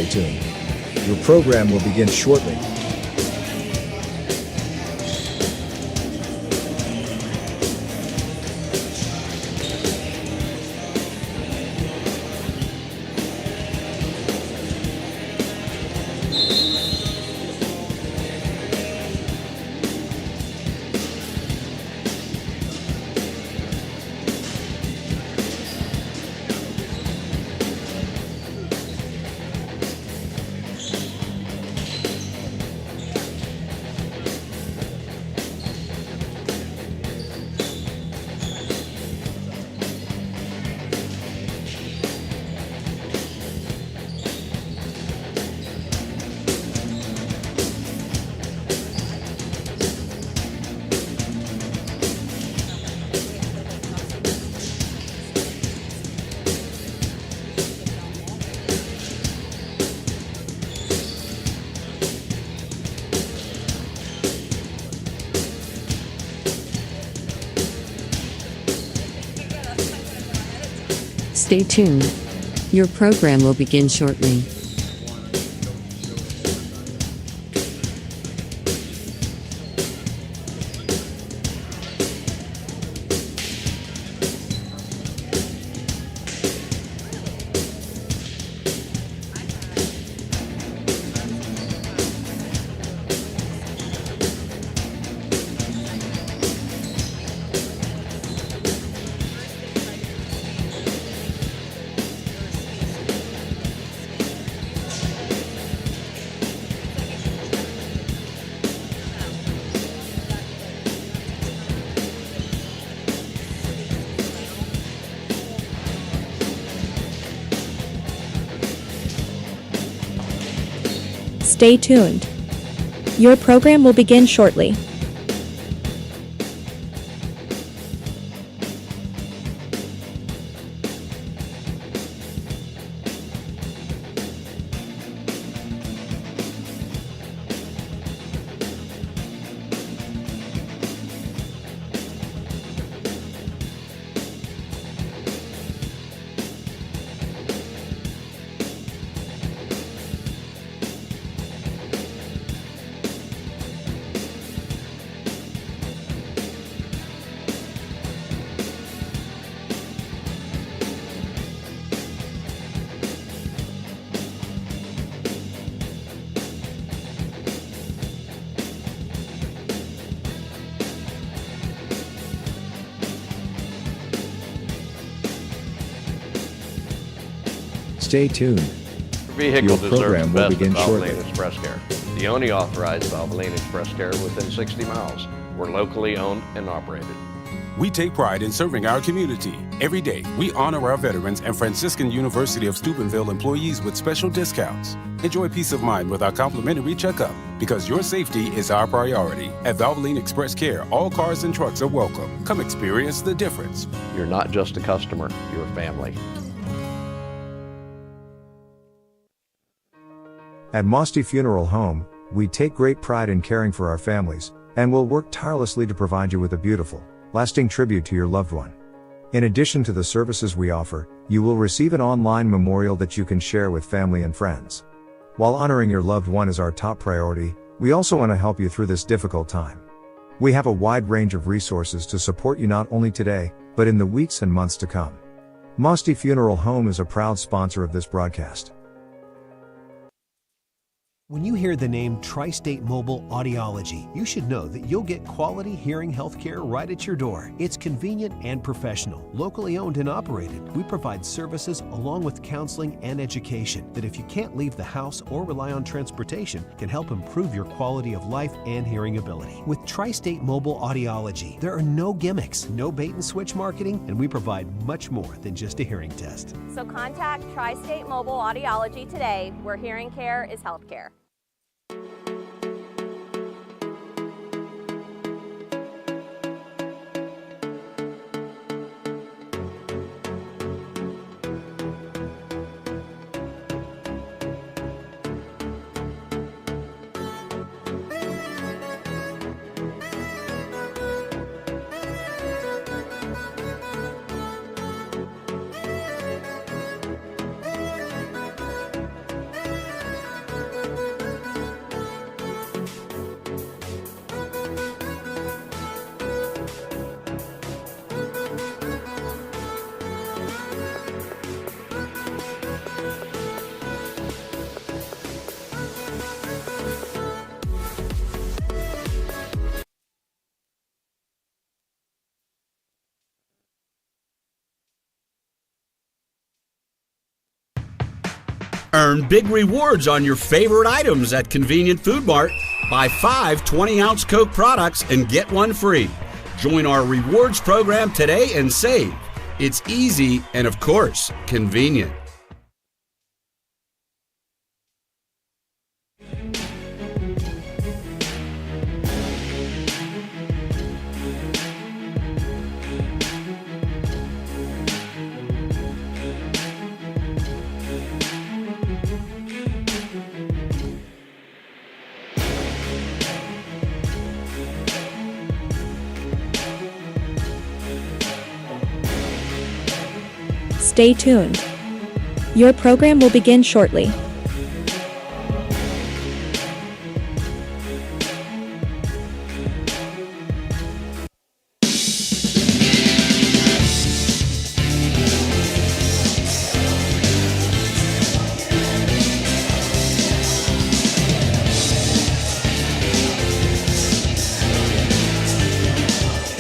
stay tuned. Your program will begin shortly. Stay tuned. Your program will begin shortly. Stay tuned. Your program will begin shortly. Stay tuned. Your vehicle Your deserves program the will best begin of shortly. Valvoline Express Care. The only authorized Valvoline Express Care within 60 miles. We're locally owned and operated. We take pride in serving our community. Every day, we honor our veterans and Franciscan University of Steubenville employees with special discounts. Enjoy peace of mind with our complimentary checkup, because your safety is our priority. At Valvoline Express Care, all cars and trucks are welcome. Come experience the difference. You're not just a customer, you're a family. At Mosty Funeral Home, we take great pride in caring for our families, and will work tirelessly to provide you with a beautiful, lasting tribute to your loved one. In addition to the services we offer, you will receive an online memorial that you can share with family and friends. While honoring your loved one is our top priority, we also want to help you through this difficult time. We have a wide range of resources to support you not only today, but in the weeks and months to come. Mosty Funeral Home is a proud sponsor of this broadcast. When you hear the name Tri-State Mobile Audiology, you should know that you'll get quality hearing healthcare right at your door. It's convenient and professional, locally owned and operated. We provide services along with counseling and education that, if you can't leave the house or rely on transportation, can help improve your quality of life and hearing ability. With Tri-State Mobile Audiology, there are no gimmicks, no bait and switch marketing, and we provide much more than just a hearing test. So contact Tri-State Mobile Audiology today, where hearing care is healthcare. Earn big rewards on your favorite items at Convenient Food Mart. Buy 5 20-ounce Coke products and get one free. Join our rewards program today and save. It's easy and, of course, convenient. Stay tuned. Your program will begin shortly.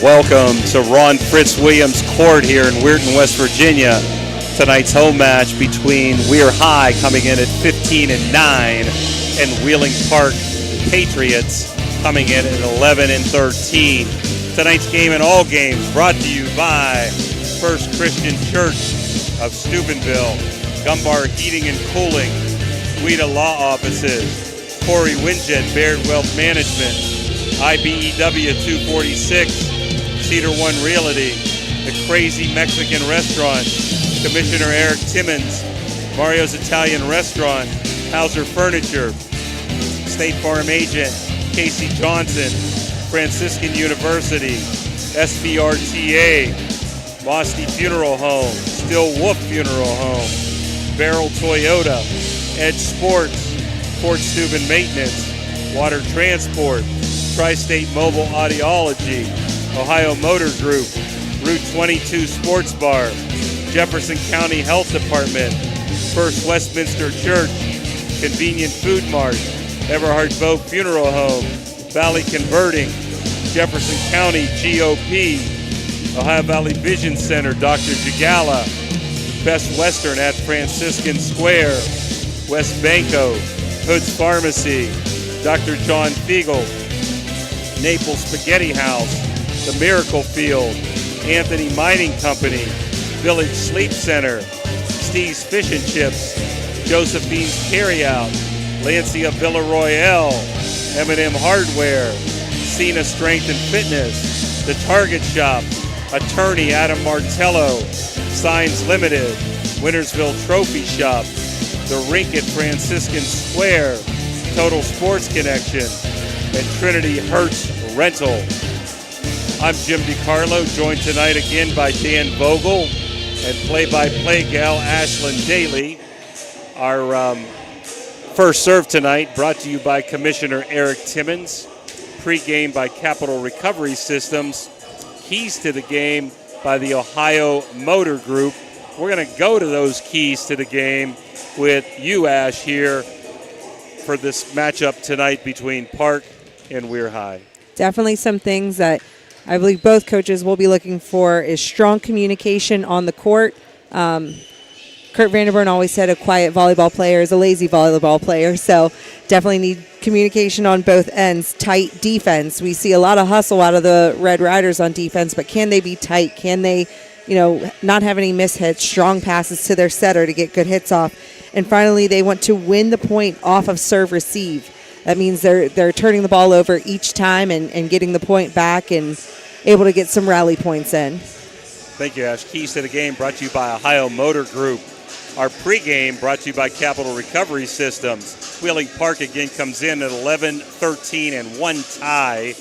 Welcome to Ron Fritz Williams Court here in Weirton, West Virginia. Tonight's home match between WEIR High coming in at 15-9 and Wheeling Park Patriots coming in at 11-13. Tonight's game and all games brought to you by First Christian Church of Steubenville, Gumbar Heating and Cooling, Guida Law Offices, Corey Winjet, Baird Wealth Management, IBEW 246, Cedar One Realty, The Crazy Mexican Restaurant, Commissioner Eric Timmons, Mario's Italian Restaurant, Hauser Furniture, State Farm Agent Casey Johnson, Franciscan University, SVRTA, Mosty Funeral Home, Still Wolf Funeral Home, Barrel Toyota, Edge Sports, Fort Steuben Maintenance, Water Transport, Tri-State Mobile Audiology, Ohio Motor Group, Route 22 Sports Bar, Jefferson County Health Department, First Westminster Church, Convenient Food Mart, Everhart Vogt Funeral Home, Valley Converting, Jefferson County GOP, Ohio Valley Vision Center, Dr. Jagala, Best Western at Franciscan Square, West Banco, Hood's Pharmacy, Dr. John Fiegel, Naples Spaghetti House, The Miracle Field, Anthony Mining Company, Village Sleep Center, Steve's Fish and Chips, Josephine's Carryout, Lancia Villaroyale, M&M Hardware, Cena Strength and Fitness, The Target Shop, Attorney Adam Martello, Signs Limited, Wintersville Trophy Shop, The Rink at Franciscan Square, Total Sports Connection, and Trinity Hertz Rental. I'm Jim DiCarlo, joined tonight again by Dan Vogel and play-by-play gal Ashlyn Daly. Our first serve tonight brought to you by Commissioner Eric Timmons, pre-game by Capital Recovery Systems, keys to the game by the Ohio Motor Group. We're going to go to those keys to the game with you, Ash, here for this matchup tonight between Park and WEIR High. Definitely some things that I believe both coaches will be looking for is strong communication on the court. Kurt Vanderburn always said a quiet volleyball player is a lazy volleyball player, so definitely need communication on both ends. Tight defense. We see a lot of hustle out of the Red Riders on defense, but can they be tight? Can they, not have any mishits, strong passes to their setter to get good hits off? And finally, they want to win the point off of serve receive. That means they're turning the ball over each time and getting the point back and able to get some rally points in. Thank you, Ash. Keys to the game brought to you by Ohio Motor Group. Our pregame brought to you by Capital Recovery Systems. Wheeling Park again comes in at 11-13 and one tie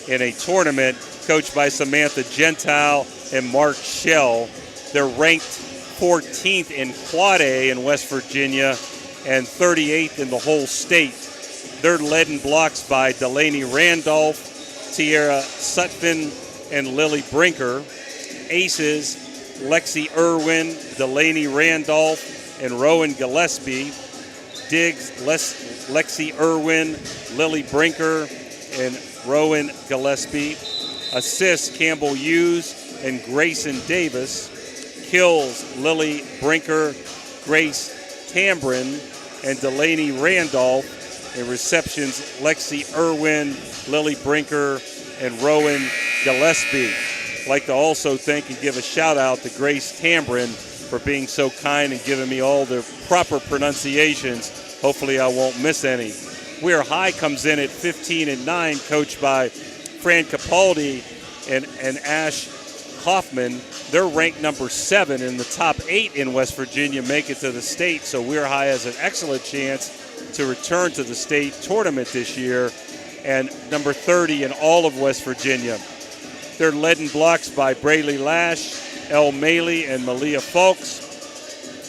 in a tournament coached by Samantha Gentile and Mark Schell. They're ranked 14th in Quad A in West Virginia and 38th in the whole state. They're led in blocks by Delaney Randolph, Tierra Sutphin, and Lily Brinker. Aces, Lexi Irwin, Delaney Randolph, and Rowan Gillespie. Diggs, Lexi Irwin, Lily Brinker, and Rowan Gillespie. Assists, Campbell Hughes and Grayson Davis. Kills, Lily Brinker, Grace Tambrin. and Delaney Randolph. In receptions, Lexi Irwin, Lily Brinker, and Rowan Gillespie. I'd like to also thank and give a shout out to Grace Tambrin for being so kind and giving me all the proper pronunciations. Hopefully I won't miss any. Weir High comes in at 15-9, coached by Fran Capaldi and Ash Hoffman. They're ranked number 7 in the top 8 in West Virginia, make it to the state. So Weir High has an excellent chance to return to the state tournament this year, and number 30 in all of West Virginia. They're led in blocks by Braylee Lash, Elle Maley, and Malia Fulks.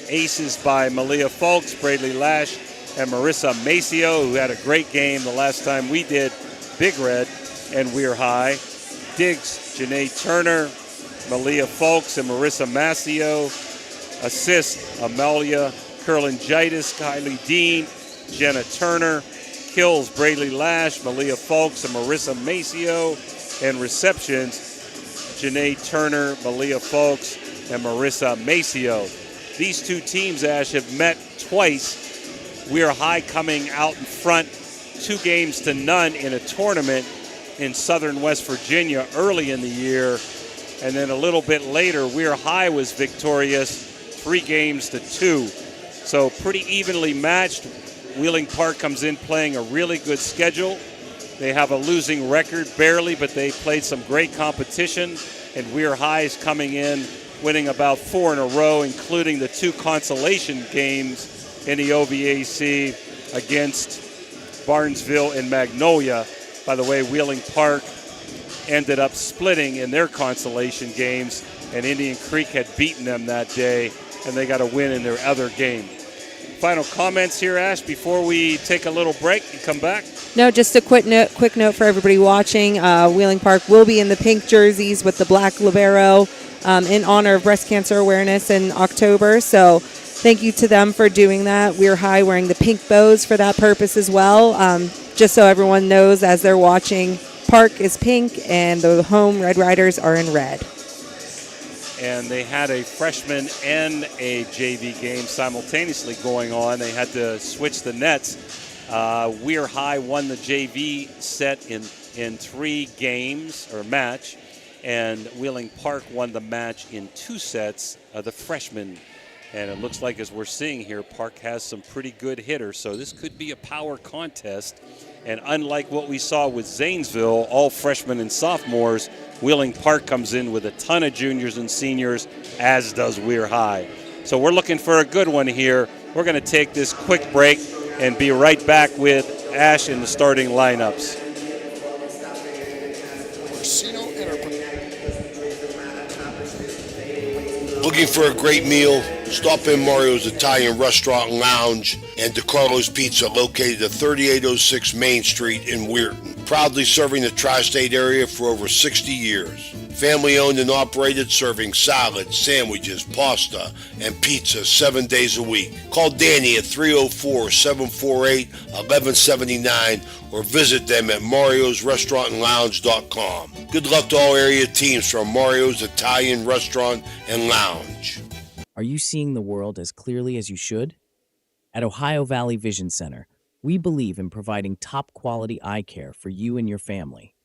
Aces by Malia Fulks, Braylee Lash, and Marissa Maceo, who had a great game the last time we did Big Red and Weir High. Digs, Janae Turner, Malia Fulks, and Marissa Maceo. Assist, Amalia Kurlangitis, Kylie Dean, Jenna Turner. Kills, Braylee Lash, Malia Fulks, and Marissa Maceo. And receptions, Janae Turner, Malia Fulks, and Marissa Maceo. These two teams, Ash, have met twice. Weir High coming out in front 2-0 in a tournament in southern West Virginia early in the year. And then a little bit later, Weir High was victorious 3-2. So pretty evenly matched. Wheeling Park comes in playing a really good schedule. They have a losing record, barely, but they played some great competition. And Weir High is coming in, winning about 4 in a row, including the 2 consolation games in the OVAC against Barnesville and Magnolia. By the way, Wheeling Park ended up splitting in their consolation games, and Indian Creek had beaten them that day, and they got a win in their other game. Final comments here, Ash, before we take a little break and come back? No, just a quick note for everybody watching. Wheeling Park will be in the pink jerseys with the black libero in honor of Breast Cancer Awareness in October. So thank you to them for doing that. Weir High wearing the pink bows for that purpose as well. Just so everyone knows as they're watching, Park is pink and the home Red Riders are in red. And they had a freshman and a JV game simultaneously going on. They had to switch the nets. Weir High won the JV set in 3 games, or match, and Wheeling Park won the match in 2 sets, the freshmen. And it looks like, as we're seeing here, Park has some pretty good hitters, so this could be a power contest. And unlike what we saw with Zanesville, all freshmen and sophomores, Wheeling Park comes in with a ton of juniors and seniors, as does Weir High. So we're looking for a good one here. We're going to take this quick break and be right back with Ash in the starting lineups. Looking for a great meal? Stop in Mario's Italian Restaurant and Lounge and DeCarlo's Pizza, located at 3806 Main Street in Weirton. Proudly serving the tri-state area for over 60 years. Family owned and operated, serving salads, sandwiches, pasta, and pizza 7 days a week. Call Danny at 304-748-1179 or visit them at mariosrestaurantandlounge.com. Good luck to all area teams from Mario's Italian Restaurant and Lounge. Are you seeing the world as clearly as you should? At Ohio Valley Vision Center, we believe in providing top-quality eye care for you and your family.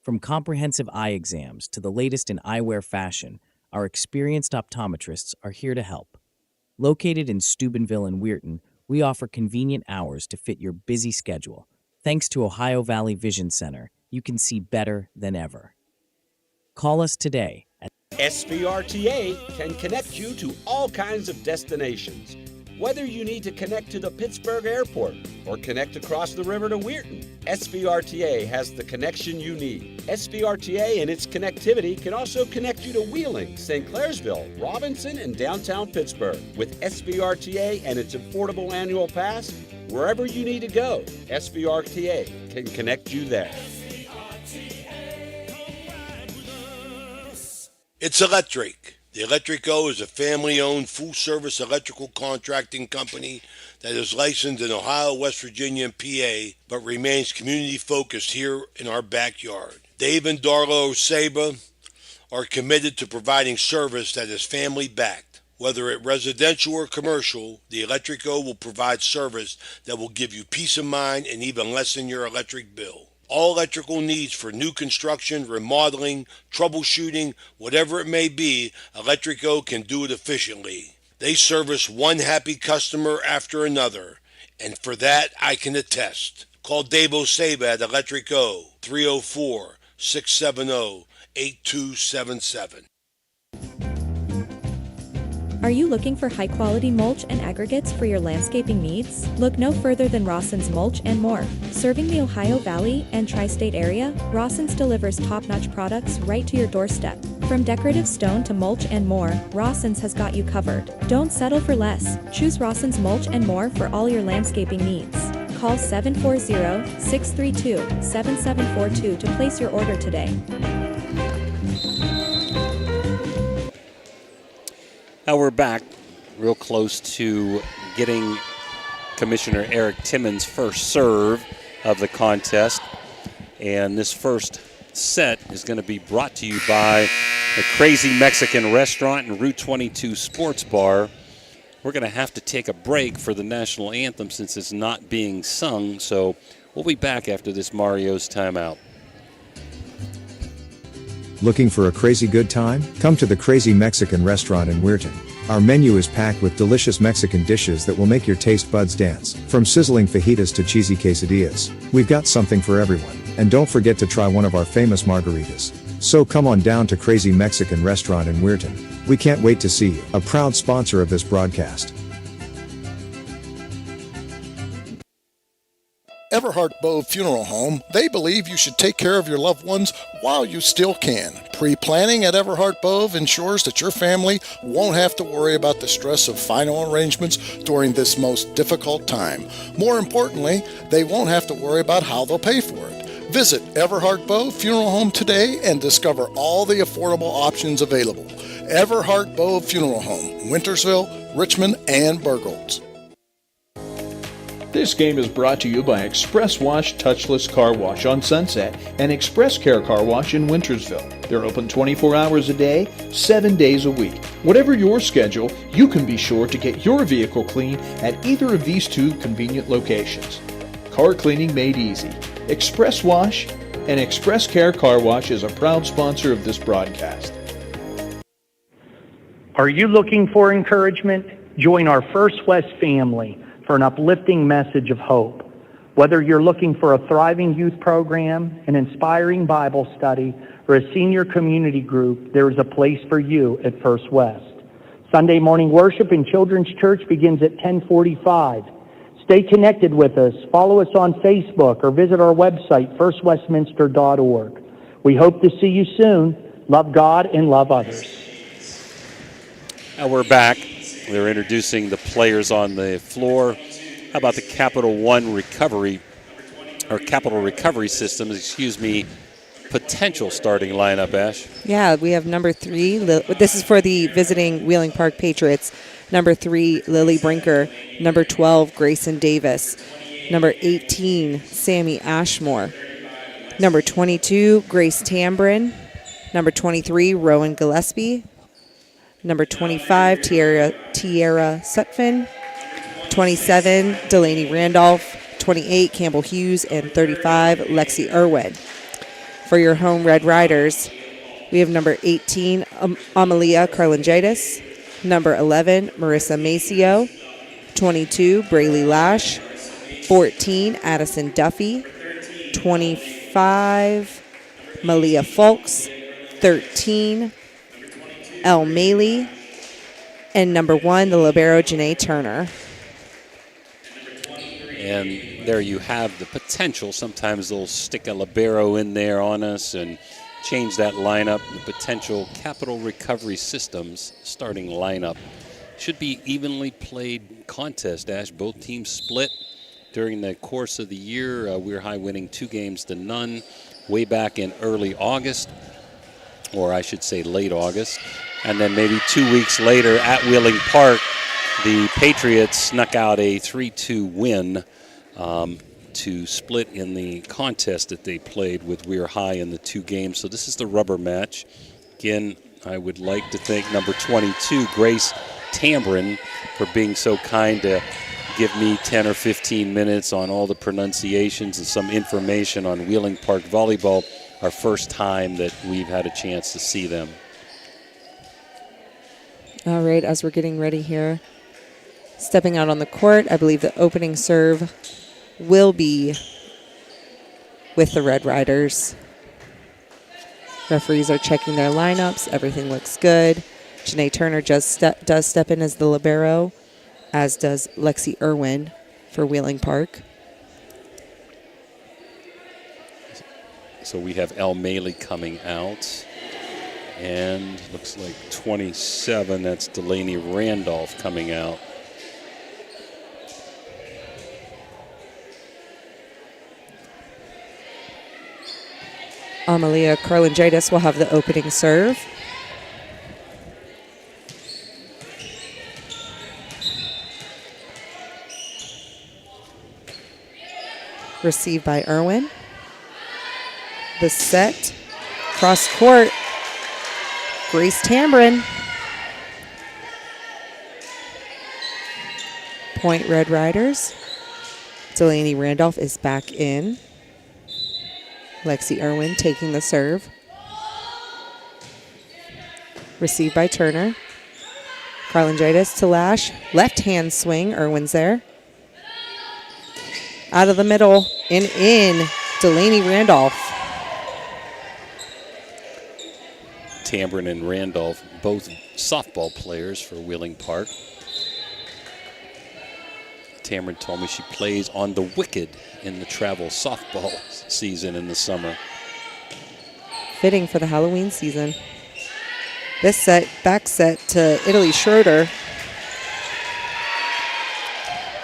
From comprehensive eye exams to the latest in eyewear fashion, our experienced optometrists are here to help. Located in Steubenville and Weirton, we offer convenient hours to fit your busy schedule. Thanks to Ohio Valley Vision Center, you can see better than ever. Call us today at SVRTA can connect you to all kinds of destinations. Whether you need to connect to the Pittsburgh Airport or connect across the river to Weirton, SVRTA has the connection you need. SVRTA and its connectivity can also connect you to Wheeling, St. Clairsville, Robinson, and downtown Pittsburgh. With SVRTA and its affordable annual pass, wherever you need to go, SVRTA can connect you there. It's electric. The Electrico is a family-owned, full-service electrical contracting company that is licensed in Ohio, West Virginia, and PA, but remains community-focused here in our backyard. Dave and Darla Oseba are committed to providing service that is family-backed. Whether it residential or commercial, the Electric O will provide service that will give you peace of mind and even lessen your electric bill. All electrical needs for new construction, remodeling, troubleshooting, whatever it may be, Electric O can do it efficiently. They service one happy customer after another, and for that I can attest. Call Dave Oseba at Electric O, 304-670-8277. Are you looking for high-quality mulch and aggregates for your landscaping needs? Look no further than Rawson's Mulch and More. Serving the Ohio Valley and Tri-State area, Rawson's delivers top-notch products right to your doorstep. From decorative stone to mulch and more, Rawson's has got you covered. Don't settle for less. Choose Rawson's Mulch and More for all your landscaping needs. Call 740-632-7742 to place your order today. Now we're back real close to getting Commissioner Eric Timmons' first serve of the contest. And this first set is going to be brought to you by the Crazy Mexican Restaurant and Route 22 Sports Bar. We're going to have to take a break for the national anthem since it's not being sung. So we'll be back after this Mario's timeout. Looking for a crazy good time? Come to the Crazy Mexican Restaurant in Weirton. Our menu is packed with delicious Mexican dishes that will make your taste buds dance. From sizzling fajitas to cheesy quesadillas, we've got something for everyone. And don't forget to try one of our famous margaritas. So come on down to Crazy Mexican Restaurant in Weirton. We can't wait to see you, a proud sponsor of this broadcast. Everhart Bove Funeral Home, they believe you should take care of your loved ones while you still can. Pre-planning at Everhart Bove ensures that your family won't have to worry about the stress of final arrangements during this most difficult time. More importantly, they won't have to worry about how they'll pay for it. Visit Everhart Bove Funeral Home today and discover all the affordable options available. Everhart Bove Funeral Home, Wintersville, Richmond, and Burgolds. This game is brought to you by Express Wash Touchless Car Wash on Sunset and Express Care Car Wash in Wintersville. They're open 24 hours a day, 7 days a week. Whatever your schedule, you can be sure to get your vehicle clean at either of these two convenient locations. Car cleaning made easy. Express Wash and Express Care Car Wash is a proud sponsor of this broadcast. Are you looking for encouragement? Join our First West family for an uplifting message of hope. Whether you're looking for a thriving youth program, an inspiring Bible study, or a senior community group, there is a place for you at First West. Sunday morning worship in Children's Church begins at 10:45. Stay connected with us. Follow us on Facebook or visit our website, firstwestminster.org. We hope to see you soon. Love God and love others. Now we're back. They're introducing the players on the floor. How about the Capital One recovery, or Capital Recovery Systems, potential starting lineup, Ash? Yeah, we have number 3. This is for the visiting Wheeling Park Patriots. Number 3, Lily Brinker. Number 12, Grayson Davis. Number 18, Sammy Ashmore. Number 22, Grace Tambrin. Number 23, Rowan Gillespie. Number 25, Tierra Sutphin. 27, Delaney Randolph. 28, Campbell Hughes. And 35, Lexi Irwin. For your home Red Riders, we have number 18, Amalia Carlangitis. Number 11, Marissa Maceo. 22, Braylee Lash. 14, Addison Duffy. 25, Malia Folks. 13, Elle Maley, and number 1, the libero, Janae Turner. And there you have the potential. Sometimes they'll stick a libero in there on us and change that lineup. The potential Capital Recovery Systems starting lineup. Should be evenly played contest, Ash. Both teams split during the course of the year. We're High winning 2-0 way back in early August, or I should say late August. And then maybe 2 weeks later at Wheeling Park, the Patriots snuck out a 3-2 win to split in the contest that they played with Weir High in the 2 games. So this is the rubber match. Again, I would like to thank number 22, Grace Tambrin for being so kind to give me 10 or 15 minutes on all the pronunciations and some information on Wheeling Park Volleyball, our first time that we've had a chance to see them. All right, as we're getting ready here, stepping out on the court, I believe the opening serve will be with the Red Riders. Referees are checking their lineups. Everything looks good. Janae Turner does step in as the libero, as does Lexi Irwin for Wheeling Park. So we have El Maley coming out. And looks like 27, that's Delaney Randolph coming out. Amalia Karlangitis will have the opening serve. Received by Irwin. The set, cross court, Grace Tambrin. Point Red Riders. Delaney Randolph is back in. Lexi Irwin taking the serve. Received by Turner. Karlangitis to Lash. Left hand swing. Irwin's there. Out of the middle and in. Delaney Randolph. Tambrin and Randolph, both softball players for Wheeling Park. Tambrin told me she plays on the Wicked in the travel softball season in the summer. Fitting for the Halloween season. This set, back set to Italy Schroeder.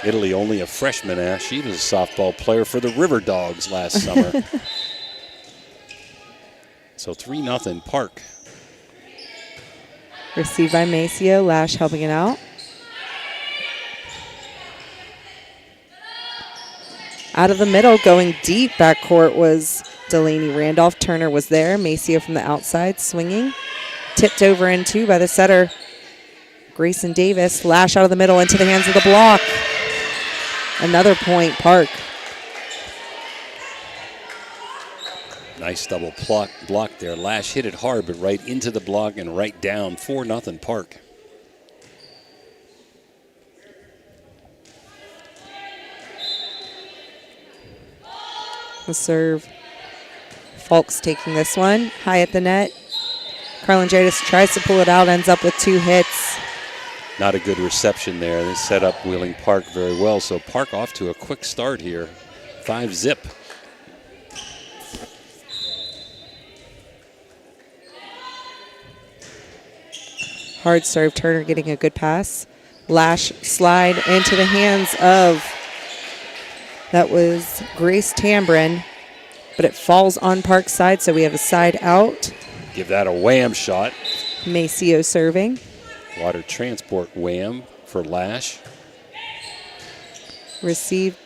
Italy only a freshman, Ash. She was a softball player for the River Dogs last summer. So 3-0 Park. Received by Maceo. Lash helping it out. Out of the middle, going deep backcourt was Delaney Randolph. Turner was there. Maceo from the outside swinging. Tipped over in two by the setter, Grayson Davis. Lash out of the middle into the hands of the block. Another point, Park. Nice double block there. Lash hit it hard, but right into the block and right down. 4-0 Park. The serve. Falks taking this one. High at the net. Karlangitis tries to pull it out, ends up with 2 hits. Not a good reception there. They set up Wheeling Park very well, so Park off to a quick start here. 5-0. Hard serve. Turner getting a good pass. Lash slide into the hands of, that was Grace Tambrin, but it falls on Park's side, so we have a side out. Give that a wham shot. Maceo serving. Water transport wham for Lash. Received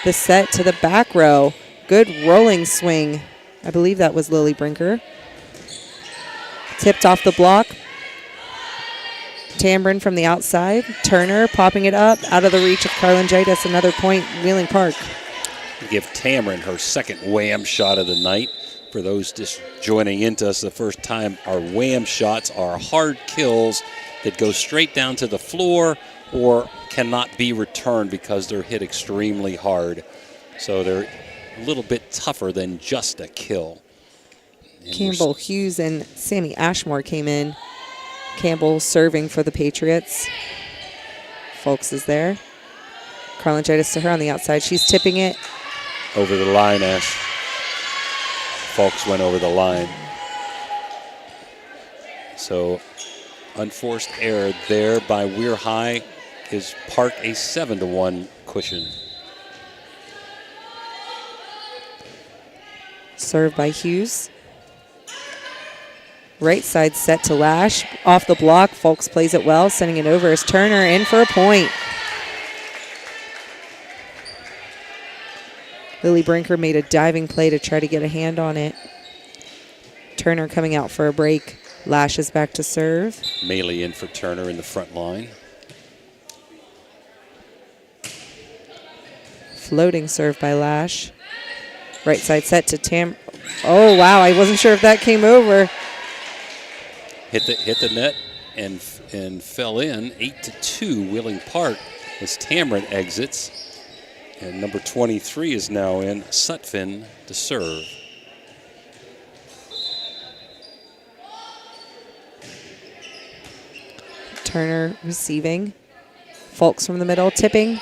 the set to the back row. Good rolling swing. I believe that was Lily Brinker. Tipped off the block. Tambrin from the outside. Turner popping it up out of the reach of Karlangitis. Another point, Wheeling Park. Give Tambrin her second wham shot of the night. For those just joining into us the first time, our wham shots are hard kills that go straight down to the floor or cannot be returned because they're hit extremely hard. So they're a little bit tougher than just a kill. And Campbell Hughes and Sammy Ashmore came in. Campbell serving for the Patriots. Folks is there. Karlangitis to her on the outside. She's tipping it. Over the line, Ash. Folks went over the line. So unforced error there by Weir High gives Park a 7-1 cushion. Served by Hughes. Right side set to Lash. Off the block. Folks plays it well. Sending it over is Turner in for a point. Lily Brinker made a diving play to try to get a hand on it. Turner coming out for a break. Lash is back to serve. Maley in for Turner in the front line. Floating serve by Lash. Right side set to Tam. Oh, wow. I wasn't sure if that came over. Hit the net and fell in. 8-2, Wheeling Park as Tamron exits. And number 23 is now in, Sutphin to serve. Turner receiving. Folks from the middle, tipping.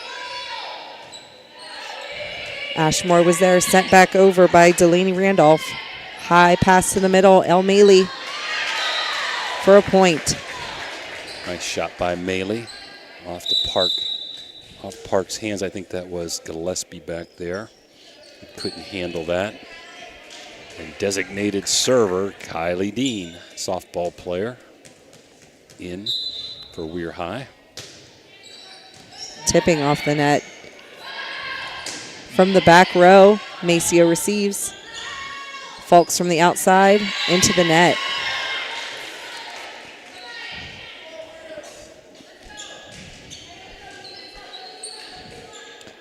Ashmore was there, sent back over by Delaney Randolph. High pass to the middle, El Maley for a point. Nice shot by Maley off Park's hands. I think that was Gillespie back there. He couldn't handle that. And designated server, Kylie Dean, softball player, in for Weir High. Tipping off the net. From the back row, Maceo receives. Folks from the outside into the net.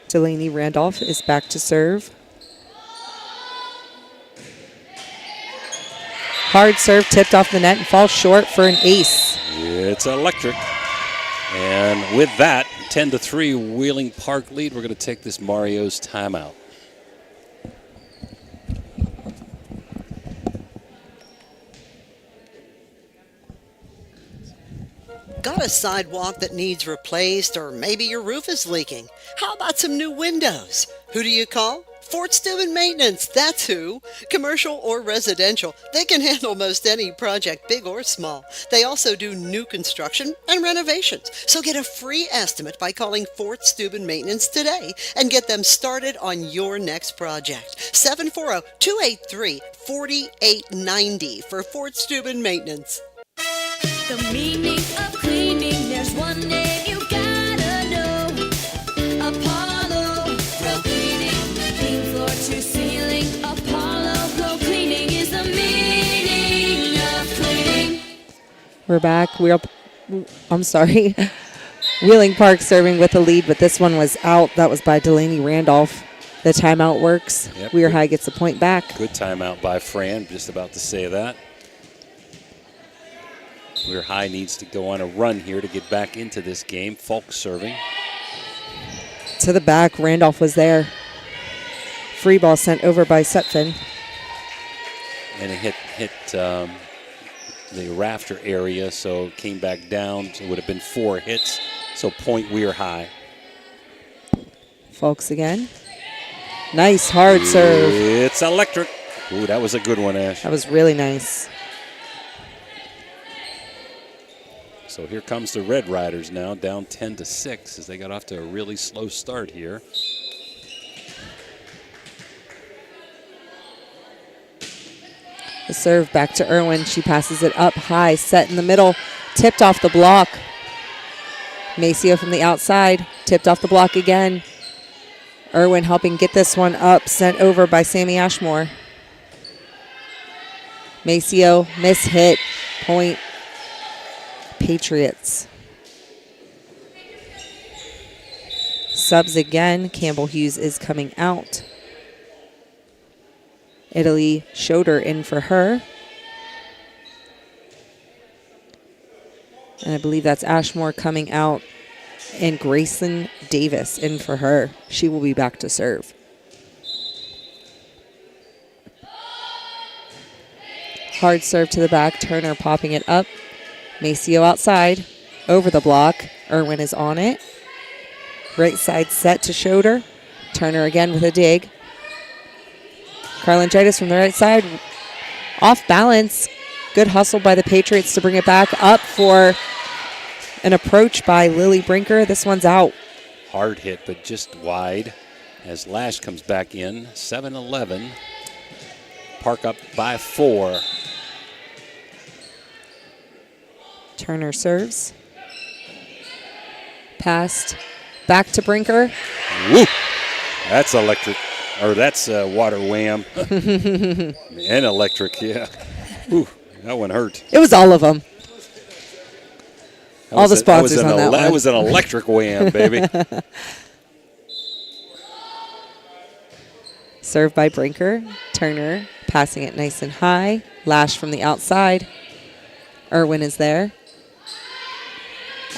Delaney Randolph is back to serve. Hard serve tipped off the net and falls short for an ace. It's electric. And with that, 10-3 Wheeling Park lead. We're going to take this Mario's timeout. Got a sidewalk that needs replaced, or maybe your roof is leaking? How about some new windows? Who do you call? Fort Steuben Maintenance, that's who. Commercial or residential, they can handle most any project, big or small. They also do new construction and renovations. So get a free estimate by calling Fort Steuben Maintenance today and get them started on your next project. 740-283-4890 for Fort Steuben Maintenance. The meaning of cleaning, there's one name you gotta know. Apollo Pro Cleaning, clean floor to ceiling. Apollo Pro Cleaning is the meaning of cleaning. We're back. I'm sorry. Wheeling Park serving with the lead, but this one was out. That was by Delaney Randolph. The timeout works. Yep, Weir High gets a point back. Good timeout by Fran, just about to say that. Weir High needs to go on a run here to get back into this game. Falk serving. To the back, Randolph was there. Free ball sent over by Sutphin. And it hit the rafter area, so it came back down. So it would have been 4 hits, so point Weir High. Folks again. Nice hard serve. It's electric. Ooh, that was a good one, Ash. That was really nice. So here comes the Red Riders now, down 10-6 as they got off to a really slow start here. The serve back to Irwin. She passes it up high, set in the middle, tipped off the block. Maceo from the outside, tipped off the block again. Irwin helping get this one up, sent over by Sammy Ashmore. Maceo, mishit, point. Patriots. Subs again. Campbell Hughes is coming out. Italy Schroeder in for her. And I believe that's Ashmore coming out. And Grayson Davis in for her. She will be back to serve. Hard serve to the back. Turner popping it up. Maceo outside, over the block. Irwin is on it. Right side set to Schroeder. Turner again with a dig. Carlangitis from the right side. Off balance. Good hustle by the Patriots to bring it back up for an approach by Lily Brinker. This one's out. Hard hit, but just wide as Lash comes back in. 7-11. Park up by 4. Turner serves. Passed. Back to Brinker. Woo! That's electric. Or that's water wham. And electric, yeah. Woo. That one hurt. It was all of them. All the sponsors on that one. That was an electric wham, baby. Served by Brinker. Turner passing it nice and high. Lash from the outside. Irwin is there.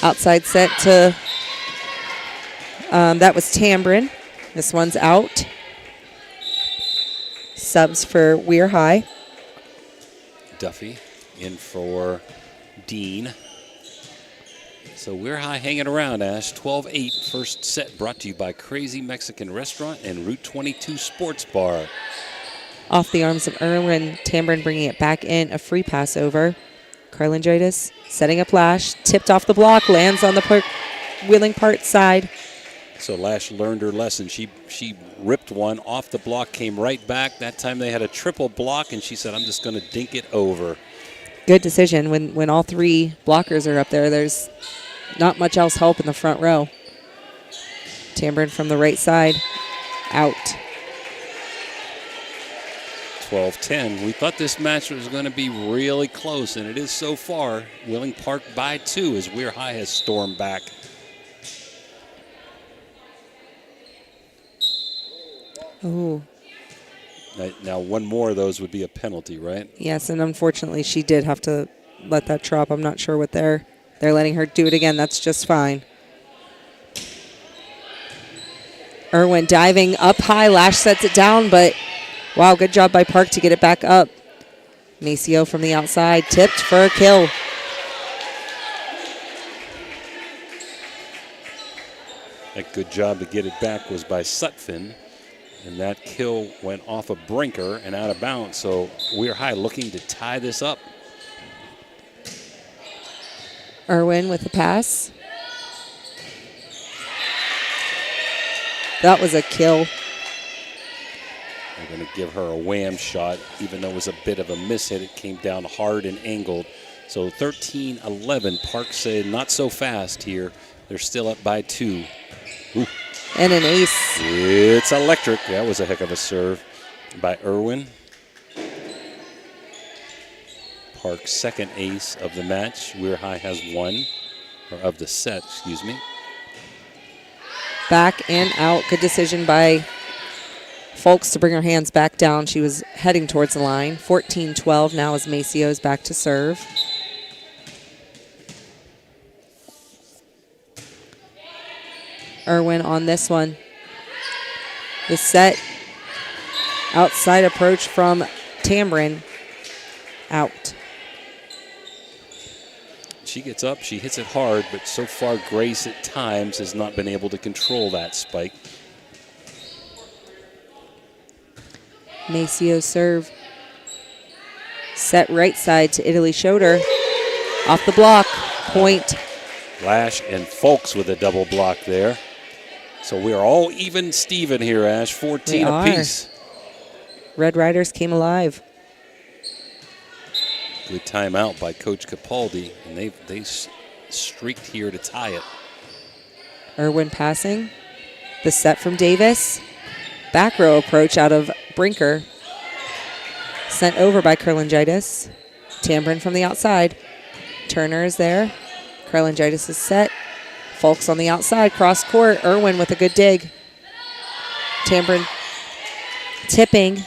Outside set to, that was Tambrin. This one's out. Subs for Weir High. Duffy in for Dean. So Weir High hanging around, Ash. 12-8 first set brought to you by Crazy Mexican Restaurant and Route 22 Sports Bar. Off the arms of Irwin. Tambrin bringing it back in. A free pass over. Carlingitis setting up Lash. Tipped off the block. Lands on the Wheeling Park side. So Lash learned her lesson. She ripped one off the block, came right back. That time they had a triple block, and she said, I'm just going to dink it over. Good decision. When all three blockers are up there, there's not much else help in the front row. Tambrin from the right side, out. 12-10. We thought this match was going to be really close, and it is so far. Wheeling Park by 2 as Weir High has stormed back. Oh. Now, one more of those would be a penalty, right? Yes, and unfortunately, she did have to let that drop. I'm not sure what they're letting her do it again. That's just fine. Irwin diving up high. Lash sets it down, but wow, good job by Park to get it back up. Maceo from the outside, tipped for a kill. A good job to get it back was by Sutphin. And that kill went off of Brinker and out of bounds. So Weir High looking to tie this up. Irwin with the pass. That was a kill. They're going to give her a wham shot, even though it was a bit of a miss hit. It came down hard and angled. So 13-11. Park said not so fast here. They're still up by 2. Ooh. And an ace. It's electric. That was a heck of a serve by Irwin. Park's second ace of the match. Weir High has one, or of the set, excuse me. Back and out. Good decision by Folks to bring her hands back down. She was heading towards the line. 14-12 now as Maceo's back to serve. Irwin on this one. The set outside approach from Tambrin, out. She gets up, she hits it hard, but so far Grace at times has not been able to control that spike. Maceo serve. Set right side to Italy Schroeder. Off the block, point. Lash and Folks with a double block there. So we're all even Steven here, Ash. 14 apiece. Red Riders came alive. Good timeout by Coach Capaldi, and they streaked here to tie it. Irwin passing. The set from Davis. Back row approach out of Brinker. Sent over by Carlingitis. Tambrin from the outside. Turner is there. Carlingitis is set. Folks on the outside, cross court. Irwin with a good dig. Tambrin tipping.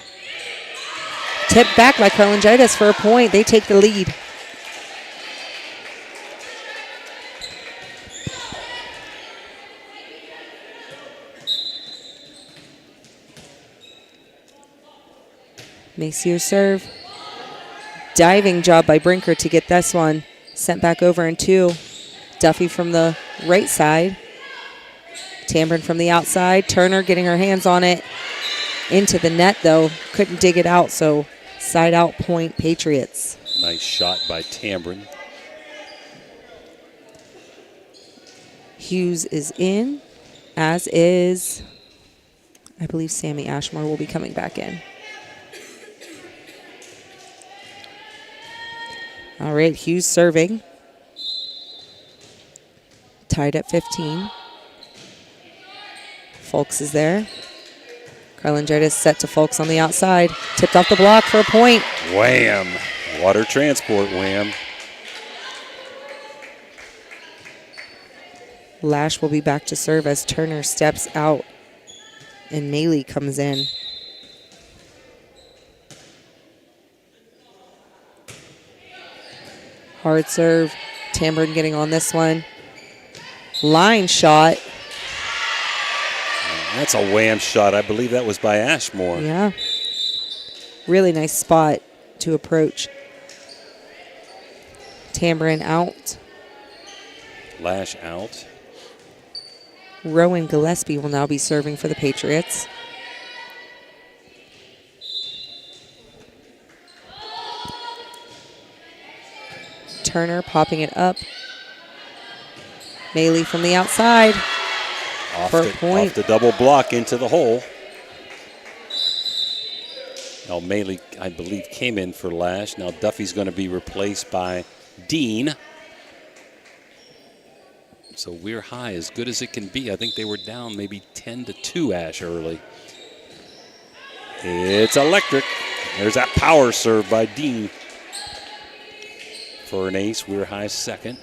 Tipped back by Carlingitis for a point. They take the lead. Maceo serve. Diving job by Brinker to get this one. Sent back over in 2. Duffy from the right side. Tambrin from the outside. Turner getting her hands on it. Into the net, though. Couldn't dig it out, so side out point Patriots. Nice shot by Tambrin. Hughes is in, as is, I believe Sammy Ashmore will be coming back in. All right, Hughes serving. Tied at 15. Folks is there. Carlingitis set to Folks on the outside. Tipped off the block for a point. Wham! Water transport, Wham. Lash will be back to serve as Turner steps out and Maley comes in. Hard serve. Tambourine getting on this one. Line shot. That's a Wham shot. I believe that was by Ashmore. Yeah. Really nice spot to approach. Tambourine out. Lash out. Rowan Gillespie will now be serving for the Patriots. Turner popping it up. Maley from the outside. Off for a point. Off the double block into the hole. Now Maley, I believe, came in for Lash. Now Duffy's going to be replaced by Dean. So we're high, as good as it can be. I think they were down maybe 10-2, Ash, early. It's electric. There's that power serve by Dean. For an ace, we're high second.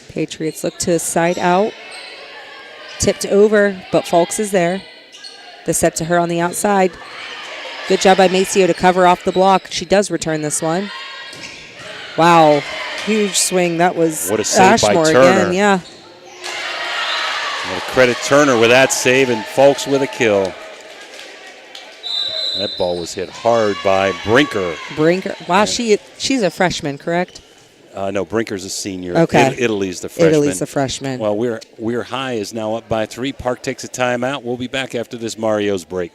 Patriots look to side out. Tipped over, but Fulks is there. The set to her on the outside. Good job by Maceo to cover off the block. She does return this one. Wow, huge swing. That was what a save Ashmore by Turner. again, yeah. I'm going to credit Turner with that save and Fulks with a kill. That ball was hit hard by Brinker. Wow, she's a freshman, correct? No, Brinker's a senior. Okay. Italy's the freshman. Italy's the freshman. Well, we're high is now up by 3. Park takes a timeout. We'll be back after this Mario's break.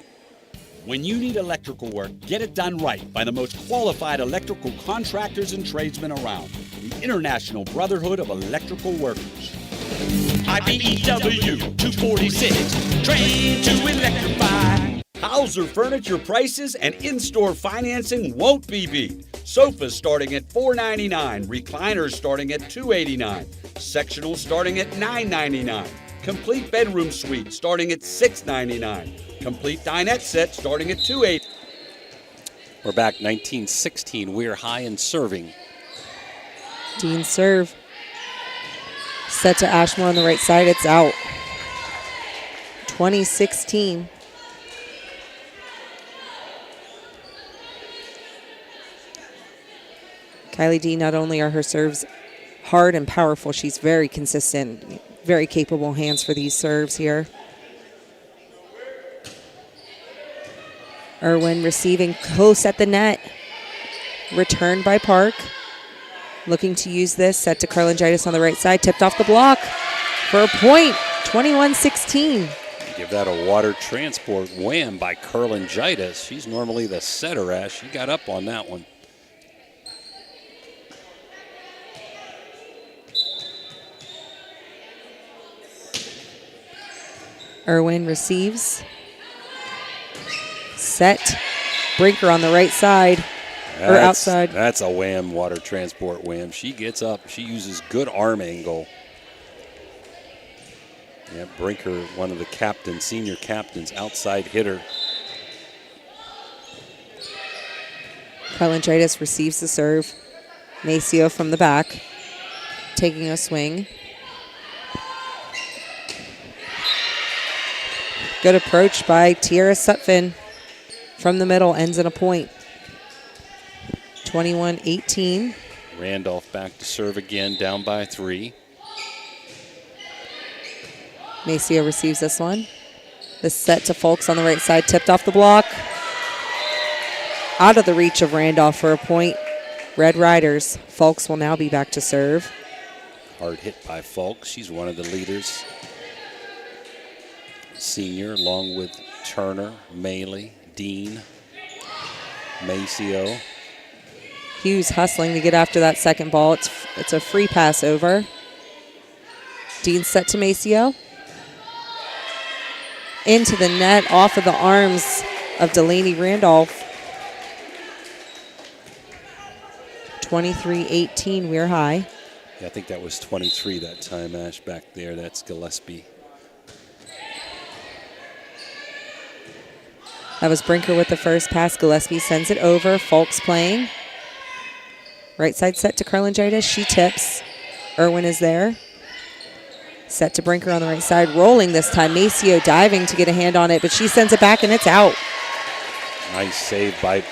When you need electrical work, get it done right by the most qualified electrical contractors and tradesmen around. The International Brotherhood of Electrical Workers. IBEW 246, trained to electrify. Hauser Furniture prices and in-store financing won't be beat. Sofas starting at $4.99, recliners starting at $2.89, sectionals starting at $9.99, complete bedroom suite starting at $6.99, complete dinette set starting at $2.80. We're back 1916. We're high and serving. Dean serve. Set to Ashmore on the right side. It's out. 2016. Kylie D, not only are her serves hard and powerful, she's very consistent, very capable hands for these serves here. Irwin receiving close at the net. Returned by Park. Looking to use this, set to Carlingitis on the right side, tipped off the block for a point, 21-16. Give that a water transport wham by Carlingitis. She's normally the setter, Ash. She got up on that one. Irwin receives. Set. Brinker on the right side. Or outside. That's a wham, water transport wham. She gets up. She uses good arm angle. Yeah, Brinker, one of the captains, senior captains, outside hitter. Carlingitis receives the serve. Maceo from the back. Taking a swing. Good approach by Tiara Sutphin. From the middle, ends in a point. 21-18. Randolph back to serve again, down by 3. Maceo receives this one. The set to Fulks on the right side, tipped off the block. Out of the reach of Randolph for a point. Red Riders. Fulks will now be back to serve. Hard hit by Fulks. She's one of the leaders. Senior, along with Turner, Maley, Dean, Maceo. Hughes hustling to get after that second ball. It's a free pass over. Dean set to Maceo. Into the net, off of the arms of Delaney Randolph. 23-18, Weir High. Yeah, I think that was 23 that time, Ash, back there. That's Gillespie. That was Brinker with the first pass. Gillespie sends it over. Folks playing. Right side set to Karlangitis. She tips. Irwin is there. Set to Brinker on the right side. Rolling this time. Maceo diving to get a hand on it, but she sends it back and it's out. Nice save by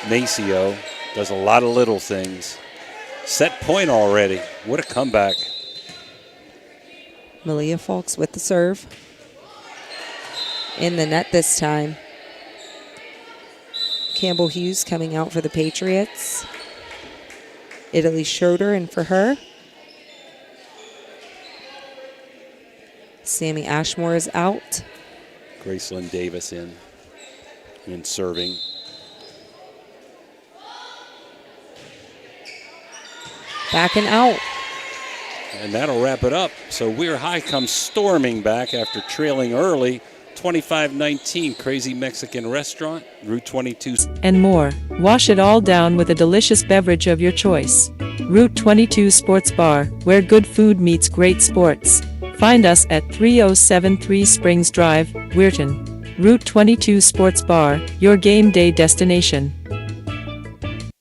Maceo. Does a lot of little things. Set point already. What a comeback. Malia Folks with the serve. In the net this time. Campbell Hughes coming out for the Patriots. Italy Schroeder in for her. Sammy Ashmore is out. Gracelyn Davis in and serving. Back and out. And that'll wrap it up. So Weir High comes storming back after trailing early. 25-19, Crazy Mexican Restaurant, Route 22. And more. Wash it all down with a delicious beverage of your choice. Route 22 Sports Bar, where good food meets great sports. Find us at 3073 Springs Drive, Weirton. Route 22 Sports Bar, your game day destination.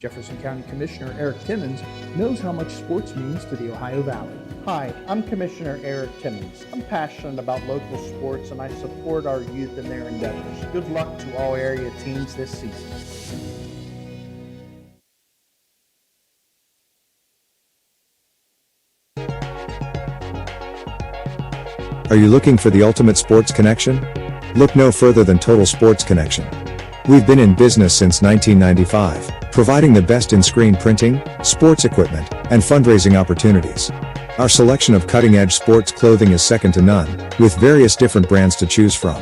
Jefferson County Commissioner Eric Timmons knows how much sports means to the Ohio Valley. Hi, I'm Commissioner Eric Timmons. I'm passionate about local sports and I support our youth in their endeavors. Good luck to all area teams this season. Are you looking for the ultimate sports connection? Look no further than Total Sports Connection. We've been in business since 1995, providing the best in screen printing, sports equipment, and fundraising opportunities. Our selection of cutting-edge sports clothing is second to none, with various different brands to choose from.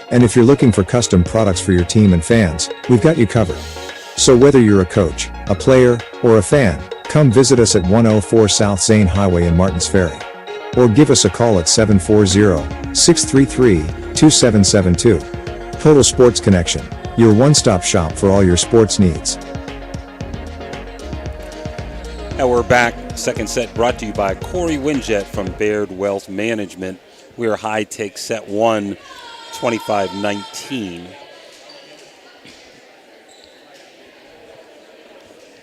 And if you're looking for custom products for your team and fans, we've got you covered. So whether you're a coach, a player, or a fan, come visit us at 104 South Zane Highway in Martins Ferry. Or give us a call at 740-633-2772. Total Sports Connection, your one-stop shop for all your sports needs. Now we're back. Second set brought to you by Corey Winjet from Baird Wealth Management. Weir High takes set one, 25-19.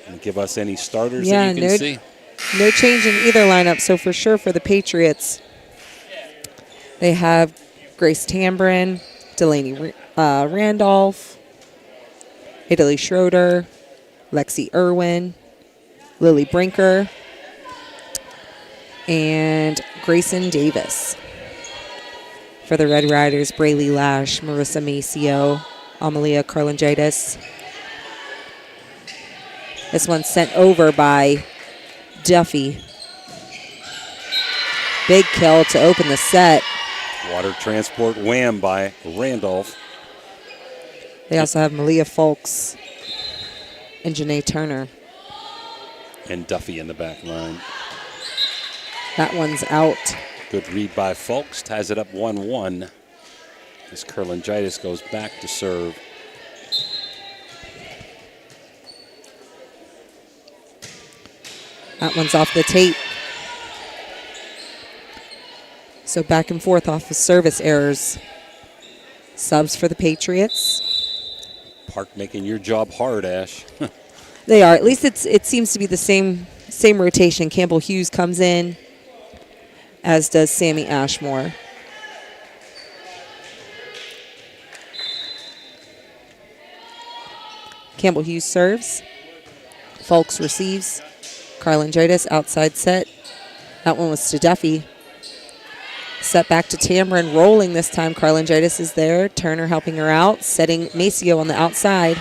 And give us any starters that you can see. No change in either lineup, so for sure for the Patriots, they have Grace Tambrin, Delaney Randolph, Italy Schroeder, Lexi Irwin, Lily Brinker, and Grayson Davis. For the Red Riders, Braylee Lash, Marissa Maceo, Amalia Karlangitis. This one's sent over by Duffy. Big kill to open the set. Water transport wham by Randolph. They also have Malia Folks and Janae Turner. And Duffy in the back line. That one's out. Good read by Folks. Ties it up 1-1. As Karlangitis goes back to serve. That one's off the tape. So back and forth off of service errors. Subs for the Patriots. Park making your job hard, Ash. They are. At least it seems to be the same rotation. Campbell Hughes comes in, as does Sammy Ashmore. Campbell Hughes serves. Folks receives. Karlangitis outside set. That one was to Duffy. Set back to Tambrin, rolling this time. Karlangitis is there. Turner helping her out, setting Maceo on the outside.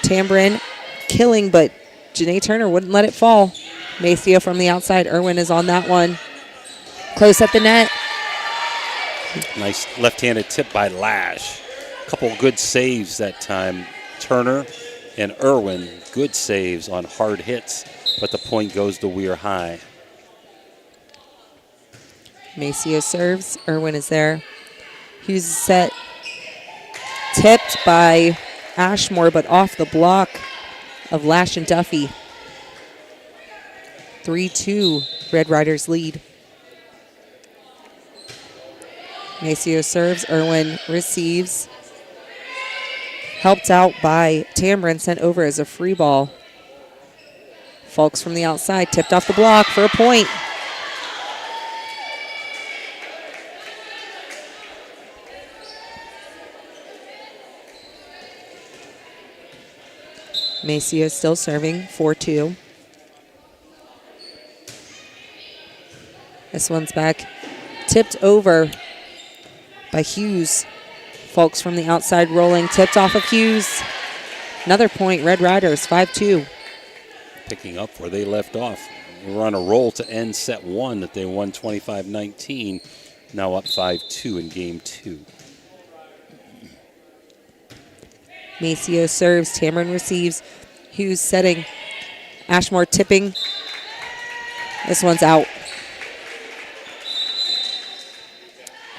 Tambrin killing, but Janae Turner wouldn't let it fall. Maceo from the outside. Irwin is on that one. Close at the net. Nice left-handed tip by Lash. A couple good saves that time. Turner and Irwin, good saves on hard hits, but the point goes to Weir High. Maceo serves. Irwin is there. Hughes is set. Tipped by Ashmore, but off the block of Lash and Duffy. 3-2, Red Riders lead. Maceo serves, Irwin receives. Helped out by Tamron, sent over as a free ball. Fulks from the outside, tipped off the block for a point. Maceo still serving, 4-2. This one's back, tipped over by Hughes. Fulks from the outside rolling, tipped off of Hughes. Another point, Red Riders, 5-2. Picking up where they left off. They were on a roll to end set one that they won 25-19. Now up 5-2 in game two. Maceo serves, Tamron receives. Hughes setting, Ashmore tipping. This one's out.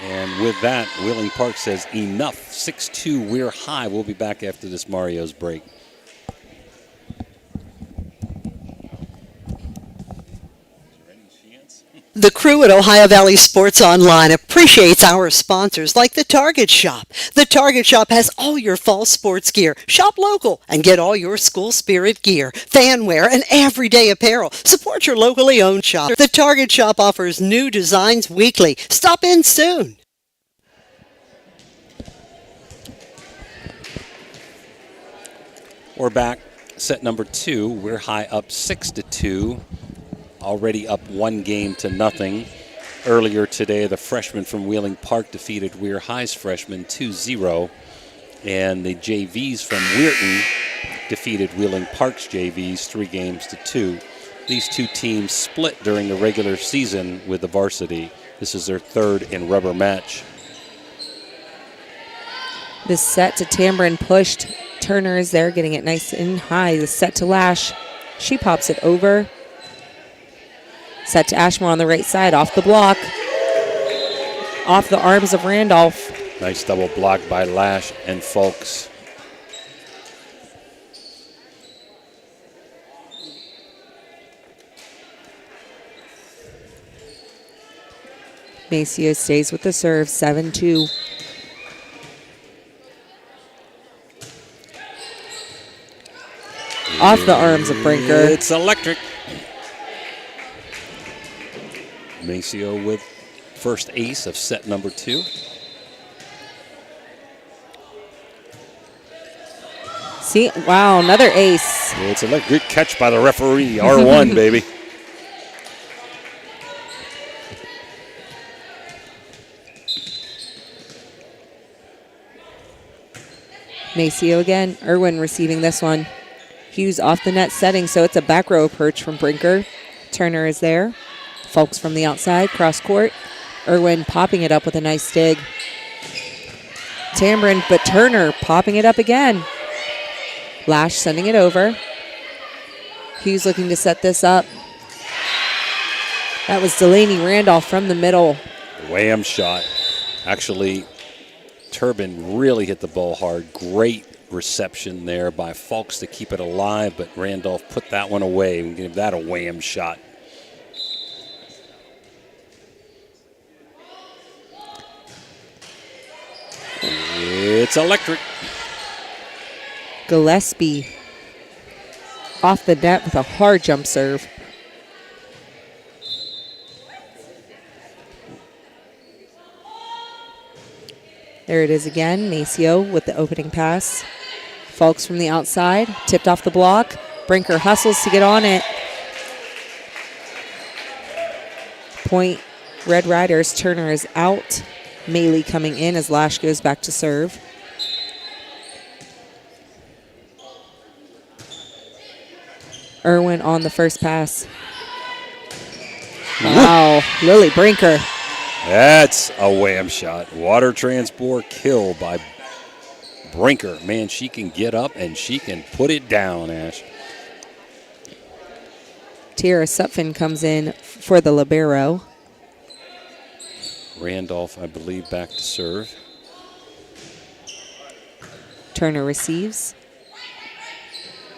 And with that, Wheeling Park says enough. 6-2, we're high. We'll be back after this Mario's break. The crew at Ohio Valley Sports Online appreciates our sponsors like the Target Shop. The Target Shop has all your fall sports gear. Shop local and get all your school spirit gear, fan wear, and everyday apparel. Support your locally owned shop. The Target Shop offers new designs weekly. Stop in soon. We're back. Set number two. We're high up 6-2. Already up 1-0. Earlier today, the freshmen from Wheeling Park defeated Weir High's freshmen 2-0. And the JVs from Weirton defeated Wheeling Park's JVs 3-2. These two teams split during the regular season with the varsity. This is their third in rubber match. This set to Tamron pushed. Turner is there getting it nice and high. The set to Lash. She pops it over. Set to Ashmore on the right side, off the block. Off the arms of Randolph. Nice double block by Lash and Fulks. Maceo stays with the serve, 7-2. Off the arms of Brinker. It's electric. Maceo with first ace of set number two. See, wow, another ace. It's a good catch by the referee. R1, baby. Maceo again. Irwin receiving this one. Hughes off the net setting, so it's a back row approach from Brinker. Turner is there. Fulks from the outside, cross court. Irwin popping it up with a nice dig. Tamron, but Turner popping it up again. Lash sending it over. Hughes looking to set this up. That was Delaney Randolph from the middle. Wham shot. Actually, Turbin really hit the ball hard. Great reception there by Fulks to keep it alive, but Randolph put that one away and gave that a wham shot. It's electric. Gillespie off the net with a hard jump serve. There it is again. Maceo with the opening pass. Fulks from the outside, tipped off the block. Brinker hustles to get on it. Point, Red Riders. Turner is out. Maley coming in as Lash goes back to serve. Irwin on the first pass. Wow, Lily Brinker. That's a wham shot. Water transport kill by Brinker. Man, she can get up and she can put it down, Ash. Tiara Sutphin comes in for the libero. Randolph, I believe, back to serve. Turner receives.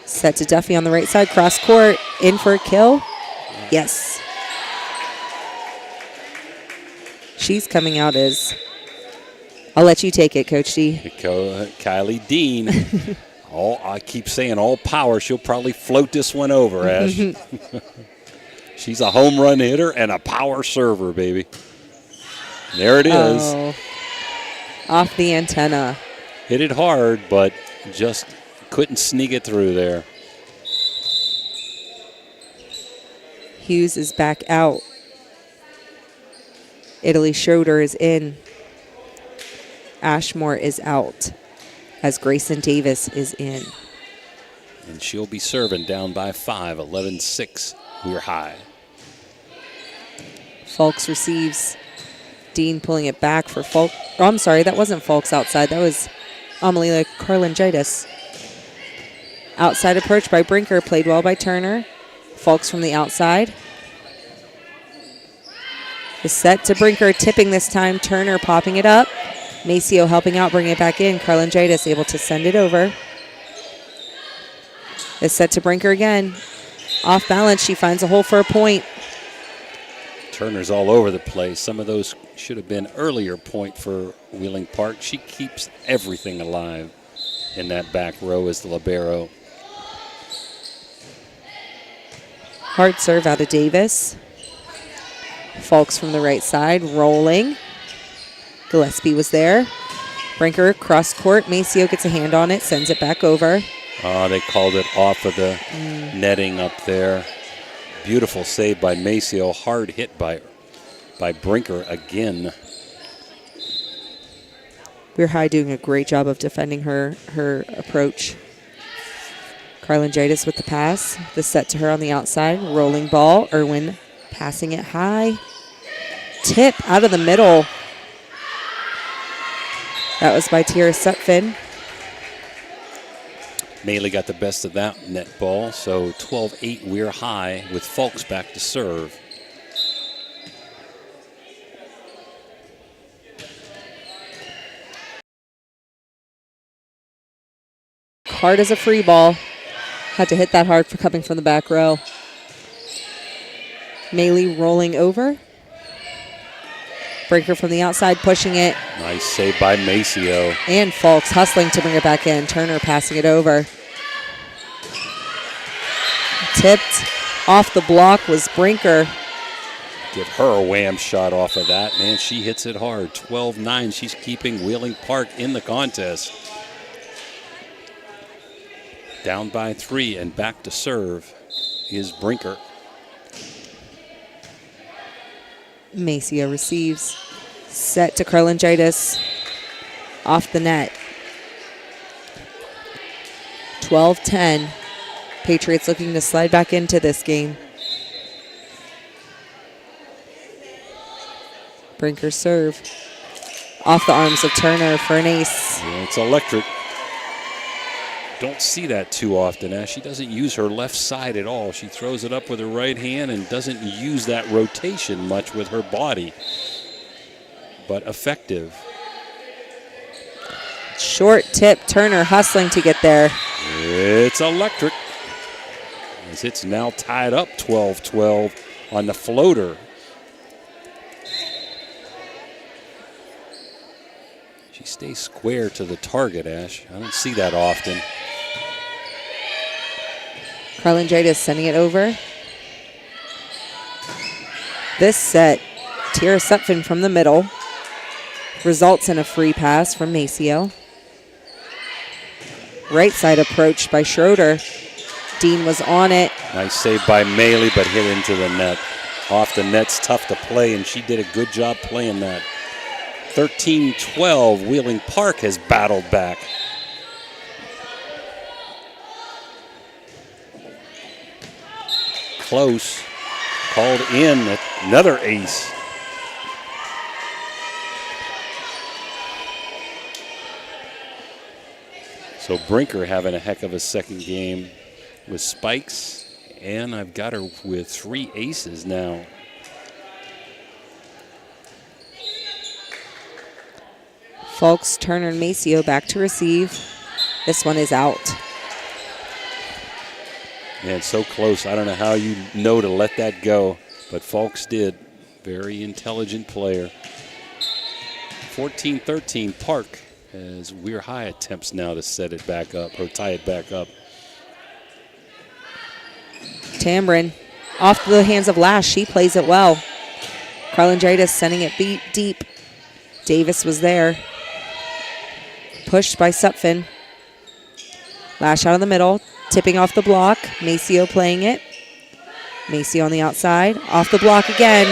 Set to Duffy on the right side, cross court, in for a kill. Yes. She's coming out as, I'll let you take it, Coach D. Kylie Dean. I keep saying all power. She'll probably float this one over, Ash. She's a home run hitter and a power server, baby. There it is. Oh, off the antenna. Hit it hard, but just couldn't sneak it through there. Hughes is back out. Italy Schroeder is in. Ashmore is out as Grayson Davis is in. And she'll be serving down by 5, 11-6. We're high. Fulks receives. Dean pulling it back for Fulks. Oh, I'm sorry, that wasn't Fulks outside. That was Amelia Karlangitis. Outside approach by Brinker, played well by Turner. Fulks from the outside. The set to Brinker, tipping this time. Turner popping it up. Maceo helping out, bringing it back in. Karlangitis able to send it over. The set to Brinker again. Off balance, she finds a hole for a point. Turner's all over the place. Some of those should have been earlier point for Wheeling Park. She keeps everything alive in that back row as the libero. Hard serve out of Davis. Fulks from the right side, rolling. Gillespie was there. Brinker cross court. Maceo gets a hand on it, sends it back over. They called it off of the netting up there. Beautiful save by Maceo. Hard hit by Brinker again. We're High doing a great job of defending her approach. Karlangitis with the pass. The set to her on the outside. Rolling ball. Irwin passing it high. Tip out of the middle. That was by Tierra Sutphin. Maley got the best of that net ball, so 12-8 We're High with Fulks back to serve. Hard as a free ball. Had to hit that hard for coming from the back row. Maley rolling over. Brinker from the outside pushing it. Nice save by Maceo. And Fulks hustling to bring it back in. Turner passing it over. Tipped off the block was Brinker. Give her a wham shot off of that. Man, she hits it hard. 12-9. She's keeping Wheeling Park in the contest. Down by 3 and back to serve is Brinker. Maceo receives. Set to Karlangitis. Off the net. 12-10. Patriots looking to slide back into this game. Brinker serve. Off the arms of Turner for an ace. Yeah, it's electric. Don't see that too often, as she doesn't use her left side at all. She throws it up with her right hand and doesn't use that rotation much with her body. But effective. Short tip, Turner hustling to get there. It's electric. As it's now tied up 12-12 on the floater. She stays square to the target, Ash. I don't see that often. Karlangitis sending it over. This set, Tierra Sutphin from the middle. Results in a free pass from Maceo. Right side approach by Schroeder. Dean was on it. Nice save by Maley, but hit into the net. Off the net's tough to play, and she did a good job playing that. 13-12, Wheeling Park has battled back. Close, called in, another ace. So Brinker having a heck of a second game with spikes, and I've got her with 3 aces now. Fulks, Turner, and Maceo back to receive. This one is out. Man, so close. I don't know how you know to let that go, but Fulks did. Very intelligent player. 14-13 Park as Weir High attempts now to set it back up or tie it back up. Tambrin off the hands of Lash. She plays it well. Carlingidis sending it deep. Davis was there. Pushed by Sutphin. Lash out of the middle, tipping off the block. Maceo playing it. Maceo on the outside, off the block again.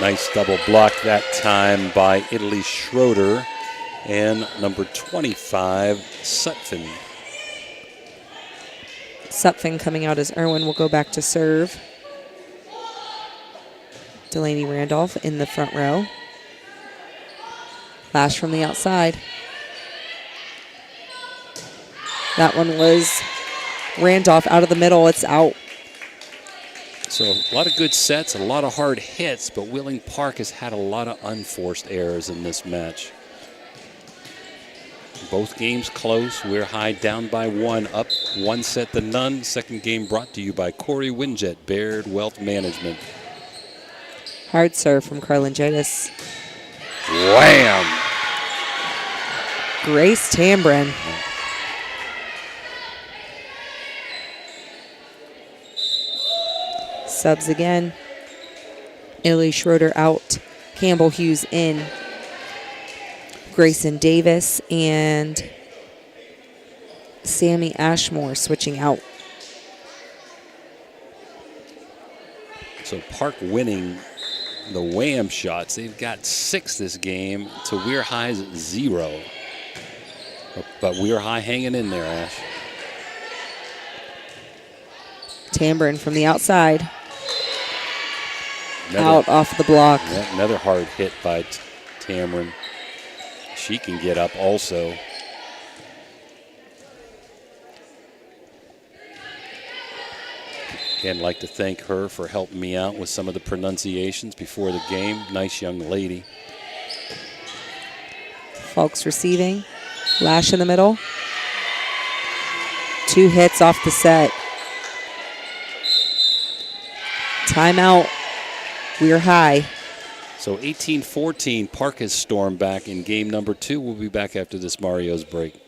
Nice double block that time by Italy Schroeder and number 25, Sutphin. Sutphin coming out as Irwin will go back to serve. Delaney Randolph in the front row. Lash from the outside. That one was Randolph out of the middle. It's out. So a lot of good sets, a lot of hard hits, but Wheeling Park has had a lot of unforced errors in this match. Both games close. We're High down by 1, up 1 set to none. Second game brought to you by Corey Winjet, Baird Wealth Management. Hard serve from Carlingidis. Wham! Grace Tambrin. Subs again. Italy Schroeder out. Campbell Hughes in. Grayson Davis and Sammy Ashmore switching out. So Park winning the wham shots. They've got 6 this game to Weir High's 0. But Weir High hanging in there, Ash. Tambrin from the outside. Out off the block. Another hard hit by Tambrin. She can get up also. Again, like to thank her for helping me out with some of the pronunciations before the game. Nice young lady. Fulks receiving. Lash in the middle. 2 hits off the set. Timeout. We're High. So 18-14, Park has stormed back in game number 2. We'll be back after this Mario's break.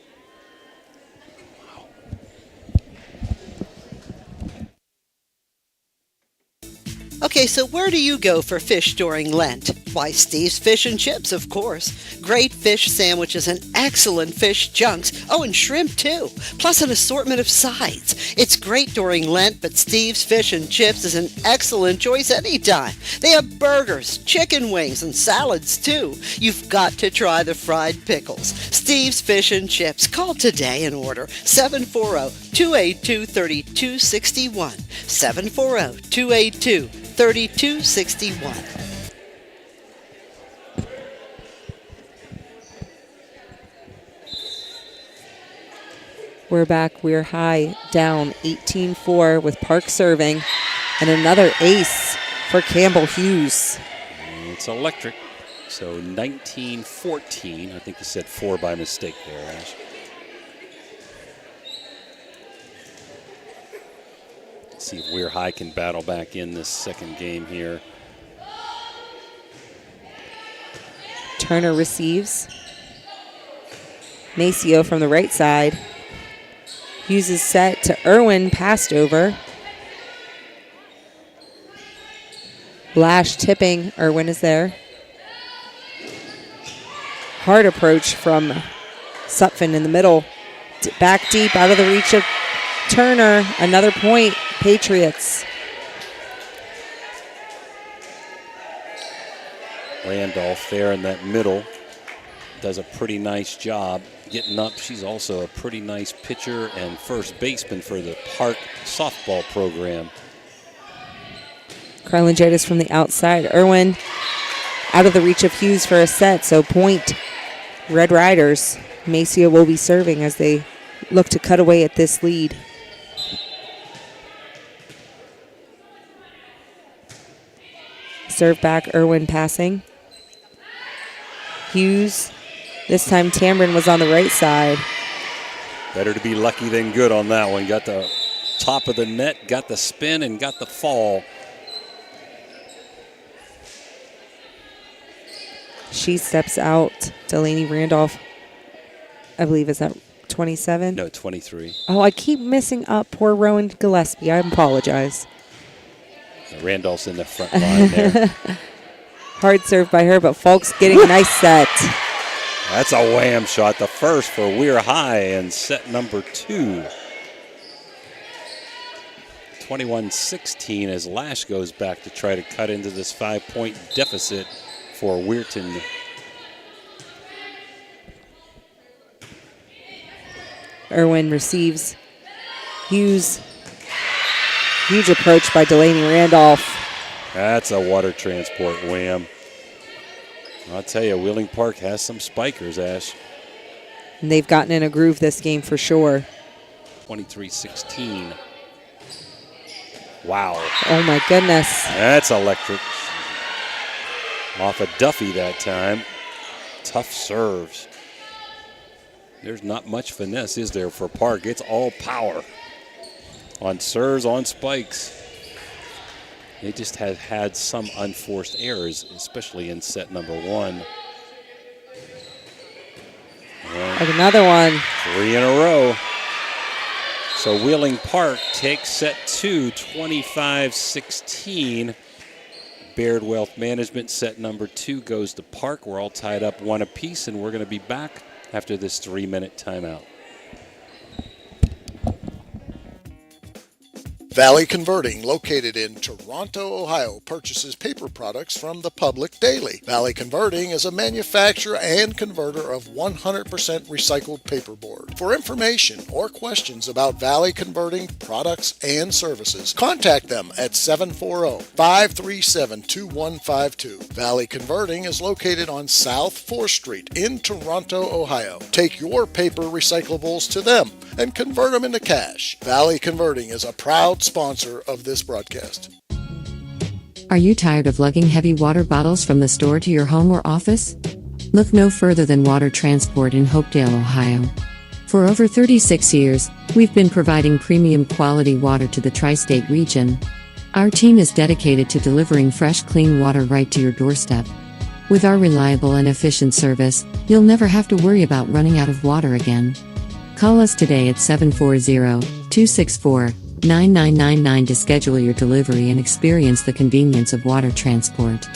Okay, so where do you go for fish during Lent? Why, Steve's Fish and Chips, of course. Great fish sandwiches and excellent fish junks. Oh, and shrimp, too. Plus an assortment of sides. It's great during Lent, but Steve's Fish and Chips is an excellent choice anytime. They have burgers, chicken wings, and salads, too. You've got to try the fried pickles. Steve's Fish and Chips. Call today and order 740-282-3261. 740-282-3261. We're back. We're High down 18-4 with Park serving. And another ace for Campbell Hughes. It's electric. So 19-14. I think you said 4 by mistake there, Ash. Let's see if Weir High can battle back in this second game here. Turner receives. Maceo from the right side. Hughes is set to Irwin, passed over. Lash tipping, Irwin is there. Hard approach from Sutphin in the middle. Back deep, out of the reach of Turner. Another point, Patriots. Randolph there in that middle does a pretty nice job getting up. She's also a pretty nice pitcher and first baseman for the Park softball program. Carlingidis from the outside. Irwin out of the reach of Hughes for a set, so point Red Riders. Maceo will be serving as they look to cut away at this lead. Serve back, Irwin passing. Hughes. This time Tambrin was on the right side. Better to be lucky than good on that one. Got the top of the net, got the spin, and got the fall. She steps out. Delaney Randolph, I believe, is that 27? No, 23. Oh, I keep missing up poor Rowan Gillespie. I apologize. Randolph's in the front line there. Hard serve by her, but Falk's getting a nice set. That's a wham shot, the first for Weir High in set number 2. 21-16 as Lash goes back to try to cut into this 5-point deficit for Weirton. Irwin receives. Huge approach by Delaney Randolph. That's a water transport wham. I'll tell you, Wheeling Park has some spikers, Ash. And they've gotten in a groove this game for sure. 23-16. Wow. Oh my goodness. That's electric. Off of Duffy that time. Tough serves. There's not much finesse, is there, for Park? It's all power. On serves, on spikes. They just have had some unforced errors, especially in set number 1. Like another one. 3 in a row. So Wheeling Park takes set 2, 25-16. Baird Wealth Management set number 2 goes to Park. We're all tied up 1 apiece, and we're going to be back after this 3-minute timeout. Valley Converting, located in Toronto, Ohio, purchases paper products from the public daily. Valley Converting is a manufacturer and converter of 100% recycled paperboard. For information or questions about Valley Converting products and services, contact them at 740-537-2152. Valley Converting is located on South 4th Street in Toronto, Ohio. Take your paper recyclables to them and convert them into cash. Valley Converting is a proud sponsor of this broadcast. Are you tired of lugging heavy water bottles from the store to your home or office? Look no further than Water Transport in Hopedale, Ohio. For over 36 years, we've been providing premium quality water to the tri-state region. Our team is dedicated to delivering fresh, clean water right to your doorstep. With our reliable and efficient service, you'll never have to worry about running out of water again. Call us today at 740-264-9999 to schedule your delivery and experience the convenience of water transport.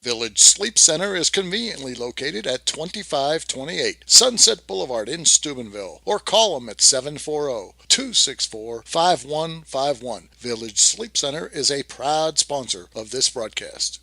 Village Sleep Center is conveniently located at 2528 Sunset Boulevard in Steubenville, or call them at 740-264-5151. Village Sleep Center is a proud sponsor of this broadcast.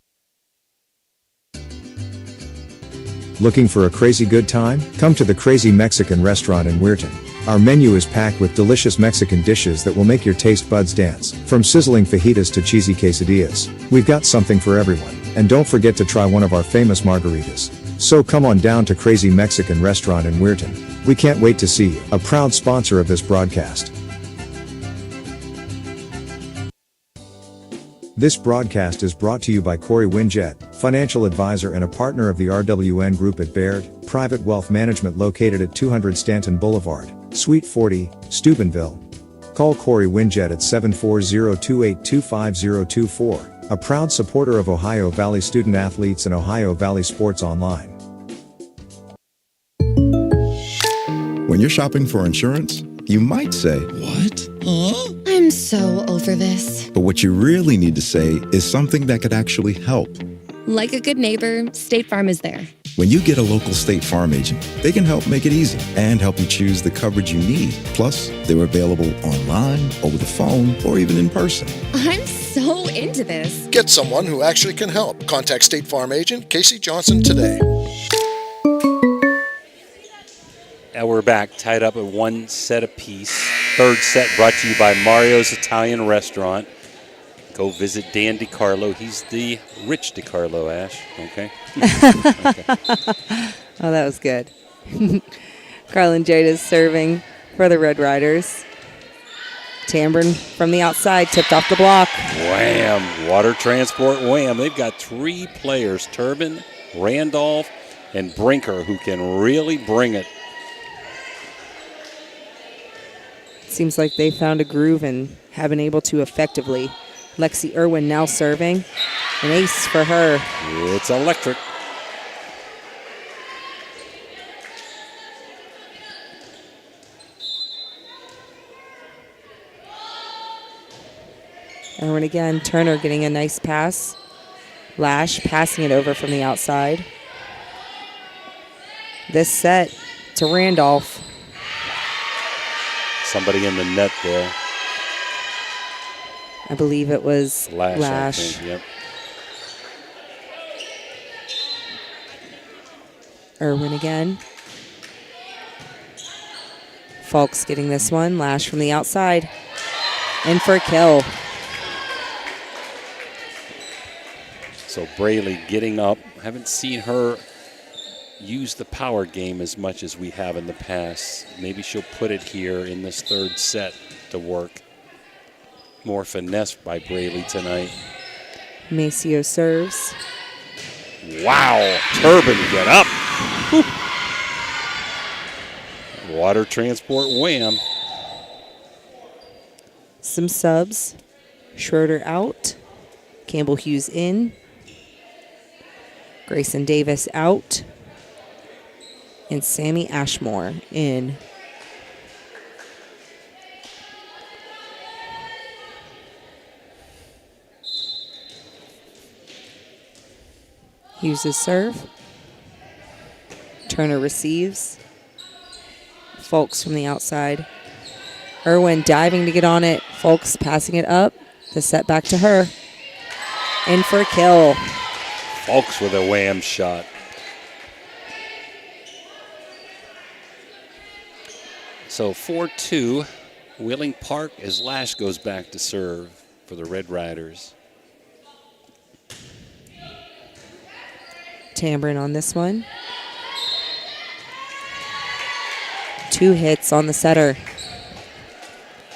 Looking for a crazy good time? Come to the Crazy Mexican Restaurant in Weirton. Our menu is packed with delicious Mexican dishes that will make your taste buds dance. From sizzling fajitas to cheesy quesadillas, we've got something for everyone. And don't forget to try one of our famous margaritas. So come on down to Crazy Mexican Restaurant in Weirton. We can't wait to see you, a proud sponsor of this broadcast. This broadcast is brought to you by Corey Winjet, financial advisor and a partner of the RWN Group at Baird, Private Wealth Management located at 200 Stanton Boulevard, Suite 40, Steubenville. Call Corey Winjet at 740-282-5024, a proud supporter of Ohio Valley student athletes and Ohio Valley Sports Online. When you're shopping for insurance, you might say, "What? Huh?" I'm so over this. But what you really need to say is something that could actually help. Like a good neighbor, State Farm is there. When you get a local State Farm agent, they can help make it easy and help you choose the coverage you need. Plus, they're available online, over the phone, or even in person. I'm so into this. Get someone who actually can help. Contact State Farm agent Casey Johnson today. And we're back, tied up at 1 set apiece. Third set brought to you by Mario's Italian Restaurant. Go visit Dan DiCarlo. He's the rich DiCarlo, Ash. Okay? Okay. Oh, that was good. Carlin Jada's serving for the Red Riders. Tambrin from the outside, tipped off the block. Wham! Water transport wham. They've got 3 players, Turbin, Randolph, and Brinker, who can really bring it. Seems like they found a groove and have been able to effectively. Lexi Irwin now serving. An ace for her. It's electric. Irwin again. Turner getting a nice pass. Lash passing it over from the outside. This set to Randolph. Somebody in the net there. I believe it was Lash. Lash. I think, yep. Irwin again. Fulks getting this one. Lash from the outside. In for a kill. So Braley getting up. Haven't seen her use the power game as much as we have in the past. Maybe she'll put it here in this third set to work. More finesse by Braley tonight. Maceo serves. Wow. Turbin get up. Whew. Water transport wham. Some subs. Schroeder out. Campbell Hughes in. Grayson Davis out. And Sammy Ashmore in. Hughes' serve. Turner receives. Fulks from the outside. Irwin diving to get on it. Fulks passing it up. The set back to her. In for a kill. Fulks with a wham shot. So 4-2, Wheeling Park as Lash goes back to serve for the Red Riders. Tambrin on this one. 2 hits on the setter.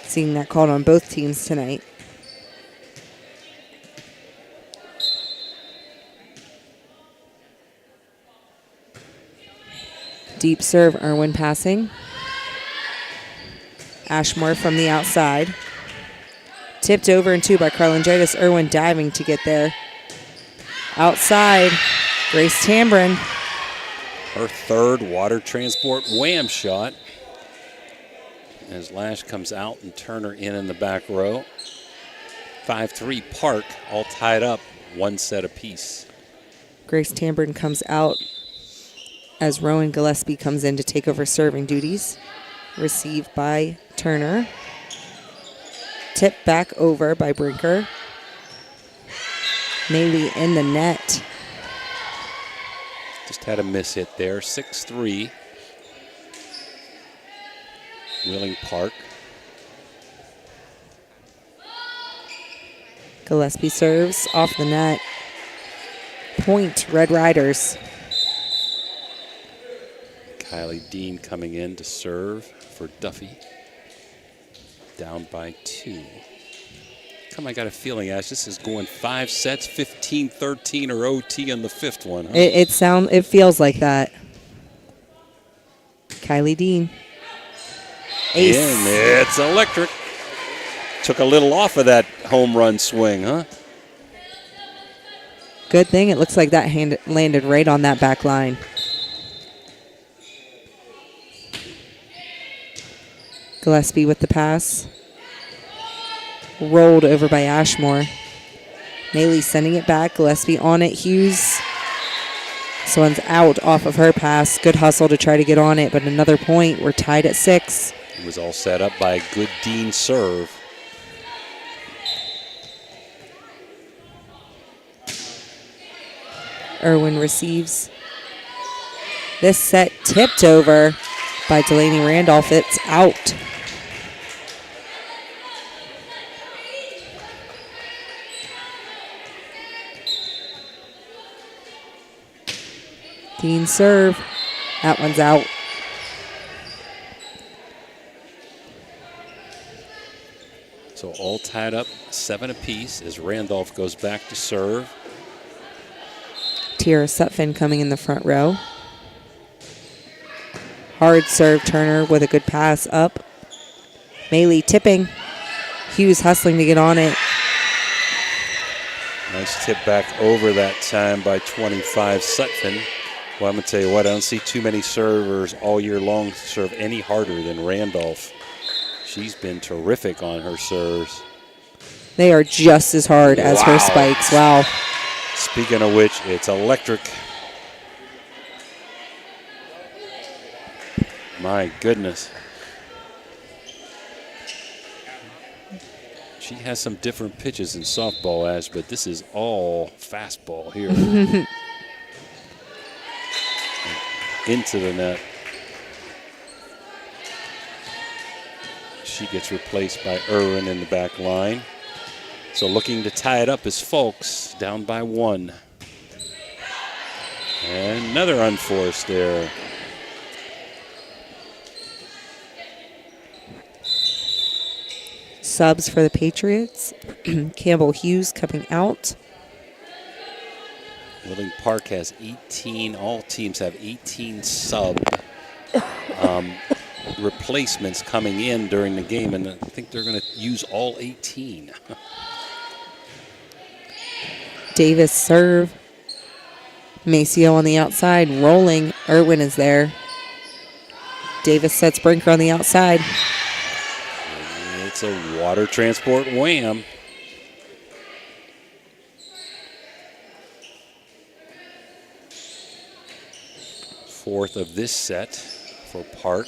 Seeing that called on both teams tonight. Deep serve, Irwin passing. Ashmore from the outside. Tipped over and 2 by Carlingidis. Irwin diving to get there. Outside, Grace Tambrin. Her third water transport wham shot. As Lash comes out and Turner in the back row. 5-3 Park, all tied up, 1 set apiece. Grace Tambrin comes out as Rowan Gillespie comes in to take over serving duties. Received by Turner. Tipped back over by Brinker. Maley in the net. Just had a miss hit there, 6-3. Wheeling Park. Gillespie serves off the net. Point, Red Riders. Kylie Dean coming in to serve for Duffy. Down by 2. I got a feeling, Ash, this is going 5 sets, 15-13 or OT in the 5th one. Huh? It feels like that. Kylie Dean. Ace. And it's electric. Took a little off of that home run swing, huh? Good thing it looks like that landed right on that back line. Gillespie with the pass. Rolled over by Ashmore. Maley sending it back. Gillespie on it. Hughes. This one's out off of her pass. Good hustle to try to get on it, but another point. We're tied at 6. It was all set up by a good Dean serve. Irwin receives. This set tipped over by Delaney Randolph. It's out. Dean serve. That one's out. So all tied up, 7 apiece as Randolph goes back to serve. Tierra Sutphin coming in the front row. Hard serve, Turner with a good pass up. Maley tipping. Hughes hustling to get on it. Nice tip back over that time by 25 Sutphin. Well, I'm going to tell you what, I don't see too many servers all year long serve any harder than Randolph. She's been terrific on her serves. They are just as hard as her spikes. Wow. Speaking of which, it's electric. My goodness. She has some different pitches in softball, Ash, but this is all fastball here. Into the net. She gets replaced by Irwin in the back line. So looking to tie it up is Folks, down by 1. And another unforced error. Subs for the Patriots. Campbell Hughes coming out. Wheeling Park has 18, all teams have 18 sub replacements coming in during the game, and I think they're going to use all 18. Davis serve. Maceo on the outside, rolling. Irwin is there. Davis sets Brinker on the outside. It's a water transport wham. Fourth of this set for Park,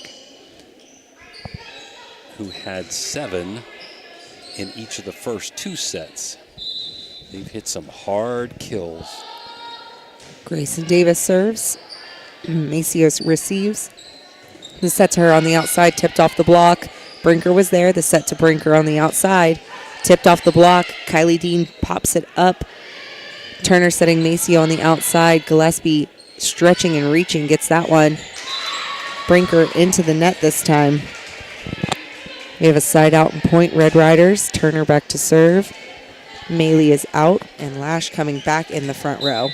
who had 7 in each of the first 2 sets. They've hit some hard kills. Grayson Davis serves. Maceo receives. The set to her on the outside, tipped off the block. Brinker was there. The set to Brinker on the outside, tipped off the block. Kylie Dean pops it up. Turner setting Maceo on the outside. Gillespie stretching and reaching, gets that one. Brinker into the net this time. We have a side out and point, Red Riders. Turner back to serve. Maley is out, and Lash coming back in the front row.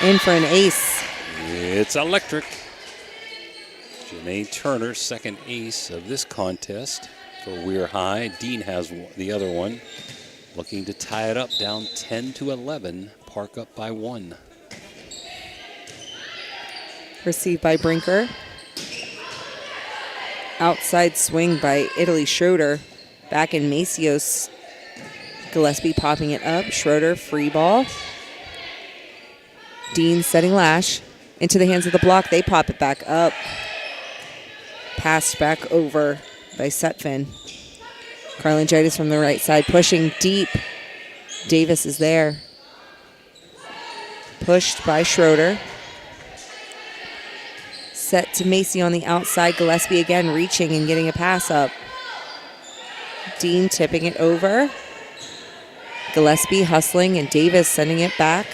In for an ace. It's electric. Janae Turner, second ace of this contest for Weir High. Dean has the other one. Looking to tie it up, down 10-11. Park up by 1. Received by Brinker. Outside swing by Italy Schroeder. Back in Maceos. Gillespie popping it up. Schroeder, free ball. Dean setting Lash. Into the hands of the block. They pop it back up. Passed back over by Sutphin. Carlingitis from the right side, pushing deep. Davis is there. Pushed by Schroeder. Set to Macy on the outside. Gillespie again reaching and getting a pass up. Dean tipping it over. Gillespie hustling and Davis sending it back.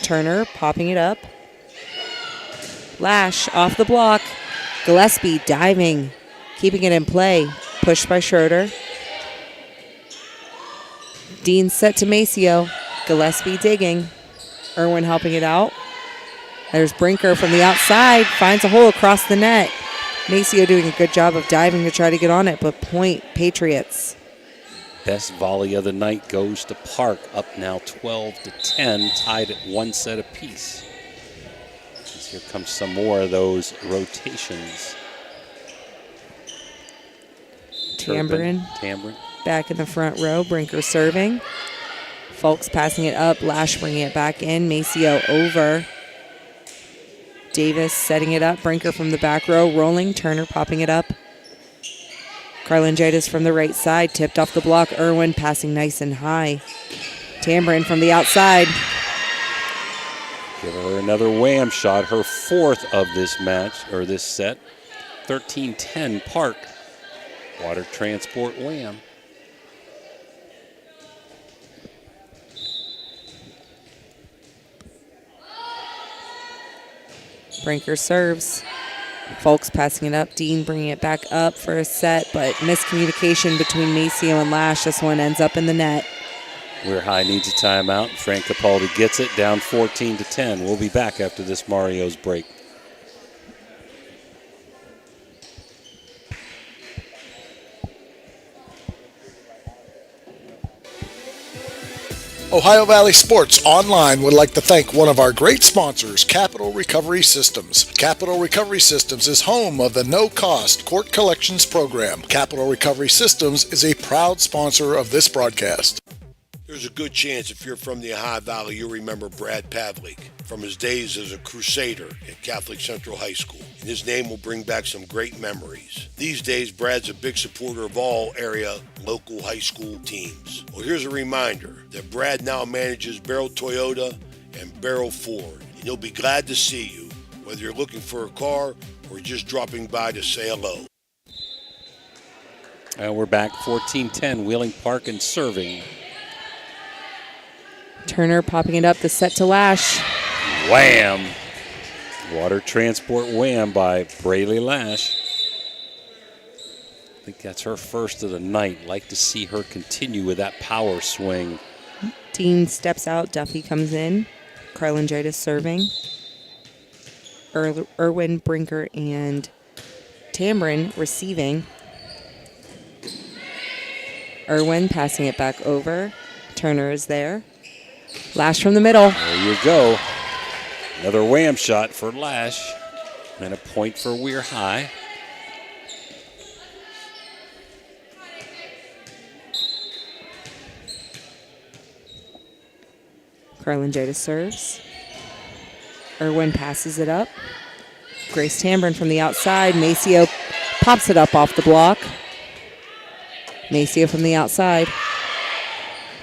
Turner popping it up. Lash off the block. Gillespie diving, keeping it in play. Pushed by Schroeder. Dean set to Maceo. Gillespie digging. Irwin helping it out. There's Brinker from the outside. Finds a hole across the net. Maceo doing a good job of diving to try to get on it, but point Patriots. Best volley of the night goes to Park, up now 12-10, tied at 1 set apiece. Here comes some more of those rotations. Tambrin. Tambrin. Back in the front row. Brinker serving. Folks passing it up. Lash bringing it back in. Maceo over. Davis setting it up. Brinker from the back row rolling. Turner popping it up. Carlingitis from the right side. Tipped off the block. Irwin passing nice and high. Tambrin from the outside. Give her another wham shot, her 4th of this match, or this set. 13-10 Park. Water transport wham. Brinker serves. Folks passing it up. Dean bringing it back up for a set, but miscommunication between Maceo and Lash. This one ends up in the net. Weir High needs a timeout. Frank Capaldi gets it, down 14-10. We'll be back after this Mario's break. Ohio Valley Sports Online would like to thank one of our great sponsors, Capital Recovery Systems. Capital Recovery Systems is home of the no-cost court collections program. Capital Recovery Systems is a proud sponsor of this broadcast. There's a good chance if you're from the Ohio Valley, you'll remember Brad Pavlik from his days as a crusader at Catholic Central High School. And his name will bring back some great memories. These days, Brad's a big supporter of all area local high school teams. Well, here's a reminder that Brad now manages Barrel Toyota and Barrel Ford. And he'll be glad to see you, whether you're looking for a car or just dropping by to say hello. And we're back 14-10, Wheeling Park and serving. Turner popping it up, the set to Lash. Wham! Water transport wham by Braylee Lash. I think that's her first of the night. Like to see her continue with that power swing. Dean steps out, Duffy comes in. Carlin Jadis serving. Irwin, Brinker, and Tamron receiving. Irwin passing it back over. Turner is there. Lash from the middle. There you go. Another wham shot for Lash. And a point for Weir High. Carlin Jadis serves. Irwin passes it up. Grace Tambrin from the outside. Maceo pops it up off the block. Maceo from the outside.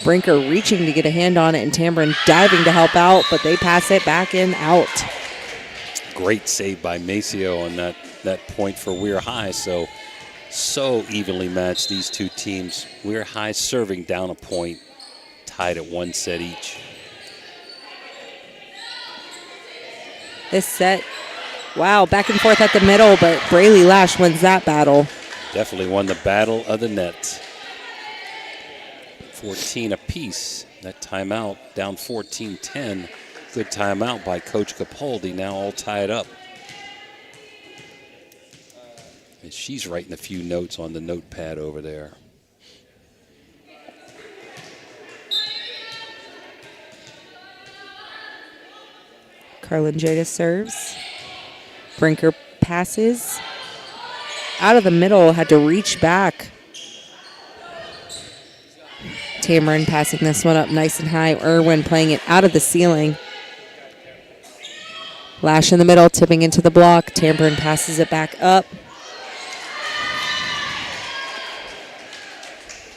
Brinker reaching to get a hand on it, and Tambrin diving to help out, but they pass it back in out. Great save by Maceo on that point for Weir High. So evenly matched, these two teams. Weir High serving down a point, tied at 1 set each. This set, wow, back and forth at the middle, but Braylee Lash wins that battle. Definitely won the battle of the net. 14 apiece. That timeout down 14-10. Good timeout by Coach Capaldi, now all tied up. And she's writing a few notes on the notepad over there. Carlin Jadis serves. Brinker passes. Out of the middle, had to reach back. Tamron passing this one up nice and high. Irwin playing it out of the ceiling. Lash in the middle, tipping into the block. Tamron passes it back up.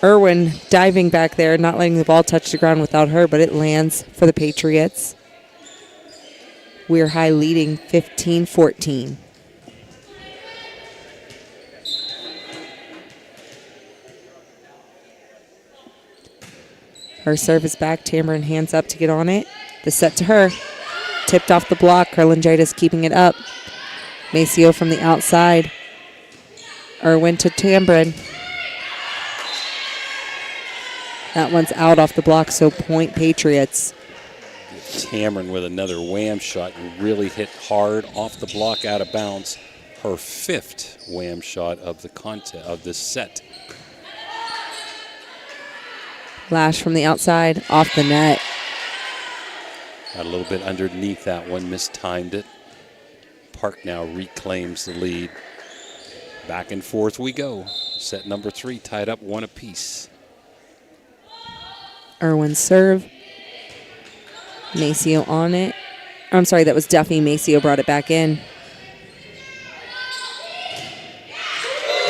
Irwin diving back there, not letting the ball touch the ground without her, but it lands for the Patriots. Weir High leading 15-14. Her serve is back. Tamron hands up to get on it. The set to her. Tipped off the block. Carlin Jadis keeping it up. Maceo from the outside. Irwin to Tambrin. That one's out off the block, so point Patriots. Tamron with another wham shot and really hit hard off the block out of bounds. Her 5th wham shot of the contest of this set. Lash from the outside, off the net. Got a little bit underneath that one, mistimed it. Park now reclaims the lead. Back and forth we go. Set number 3 tied up 1 apiece. Irwin serve. Maceo on it. I'm sorry, that was Duffy. Maceo brought it back in.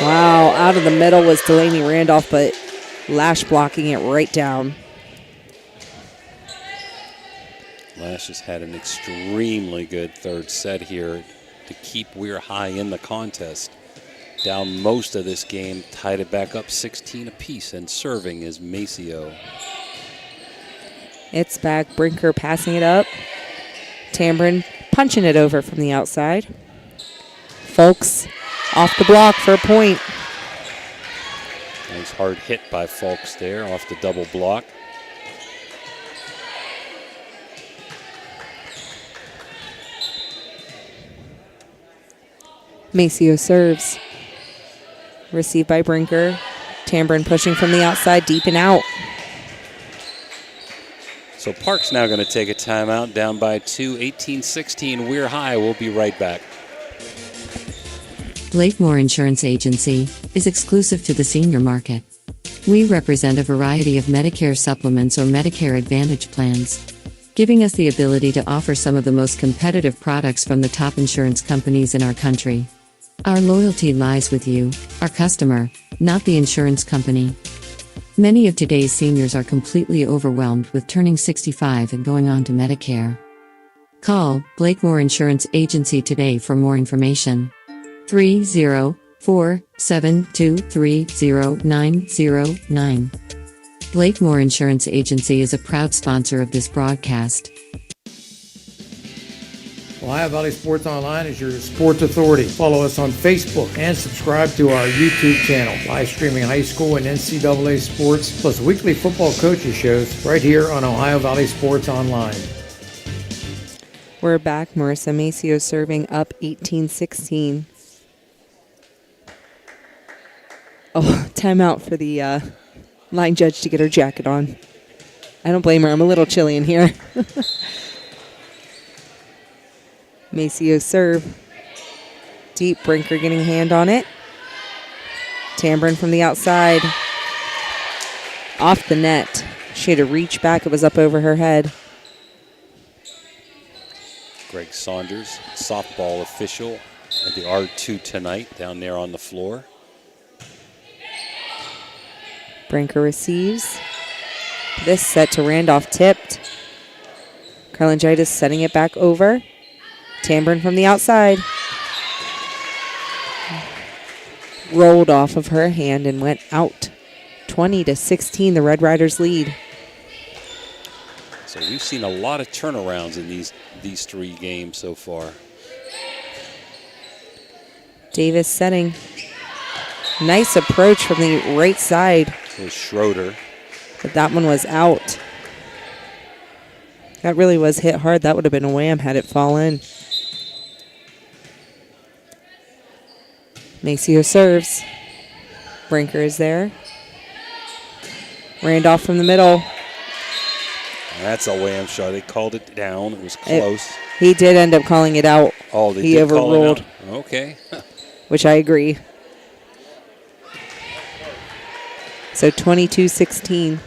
Wow, out of the middle was Delaney Randolph, but Lash blocking it right down. Lash has had an extremely good 3rd set here to keep Weir High in the contest. Down most of this game, tied it back up 16 apiece, and serving is Maceo. It's back. Brinker passing it up. Tambrin punching it over from the outside. Folks off the block for a point. Nice hard hit by Fulks there off the double block. Maceo serves. Received by Brinker. Tambrin pushing from the outside, deep and out. So Park's now going to take a timeout, down by 2, 18-16. We're High. We'll be right back. Blakemore Insurance Agency is exclusive to the senior market. We represent a variety of Medicare supplements or Medicare Advantage plans, giving us the ability to offer some of the most competitive products from the top insurance companies in our country. Our loyalty lies with you, our customer, not the insurance company. Many of today's seniors are completely overwhelmed with turning 65 and going on to Medicare. Call Blakemore Insurance Agency today for more information. 304-723-0909. Blakemore Insurance Agency is a proud sponsor of this broadcast. Ohio Valley Sports Online is your sports authority. Follow us on Facebook and subscribe to our YouTube channel. Live streaming high school and NCAA sports, plus weekly football coaches shows right here on Ohio Valley Sports Online. We're back. Marissa Maceo serving up 18-16. Oh, timeout for the line judge to get her jacket on. I don't blame her. I'm a little chilly in here. Maceo serve. Deep. Brinker getting a hand on it. Tambrin from the outside. Off the net. She had to reach back. It was up over her head. Greg Saunders, softball official at the R2 tonight, down there on the floor. Brinker receives. This set to Randolph, tipped. Karlangitis setting it back over. Tambrin from the outside. Rolled off of her hand and went out. 20-16, the Red Riders lead. So we've seen a lot of turnarounds in these 3 games so far. Davis setting. Nice approach from the right side. It was Schroeder. But that one was out. That really was hit hard. That would have been a wham had it fallen. Maceo serves. Brinker is there. Randolph from the middle. That's a wham shot. They called it down. It was close. He did end up calling it out. Oh, they he did overruled. Call it out. Okay. Which I agree. So 22-16.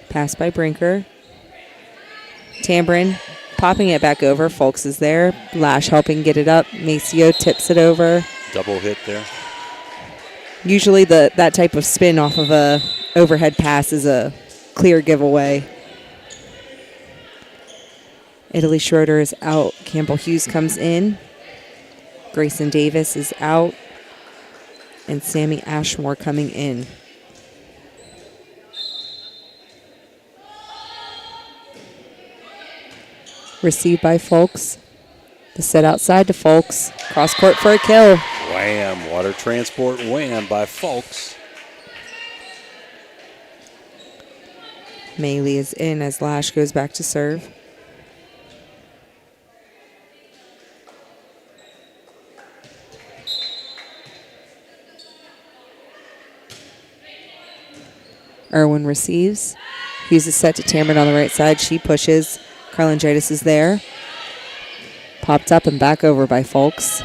Pass by Brinker. Tambrin popping it back over. Folks is there. Lash helping get it up. Maceo tips it over. Double hit there. Usually that type of spin off of a overhead pass is a clear giveaway. Italy Schroeder is out. Campbell Hughes comes in. Grayson Davis is out. And Sammy Ashmore coming in. Received by Folks. The set outside to Folks. Cross court for a kill. Wham. Water transport wham by Folks. Maley is in as Lash goes back to serve. Irwin receives. Hughes is set to Tambrin on the right side. She pushes. Karlangitis is there. Popped up and back over by Folks.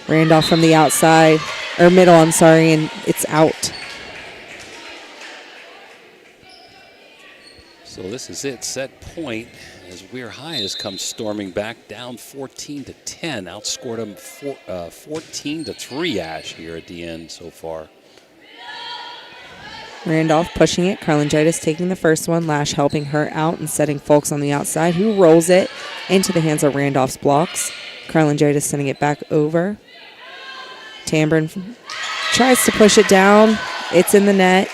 Randolph from the outside, or middle, I'm sorry, and it's out. So this is it, set point, as Weir High has come storming back, down 14-10. Outscored them 14-3, Ash, here at the end so far. Randolph pushing it. Karlangitis taking the first one. Lash helping her out and setting Folks on the outside, who rolls it into the hands of Randolph's blocks. Karlangitis sending it back over. Tambrin tries to push it down. It's in the net.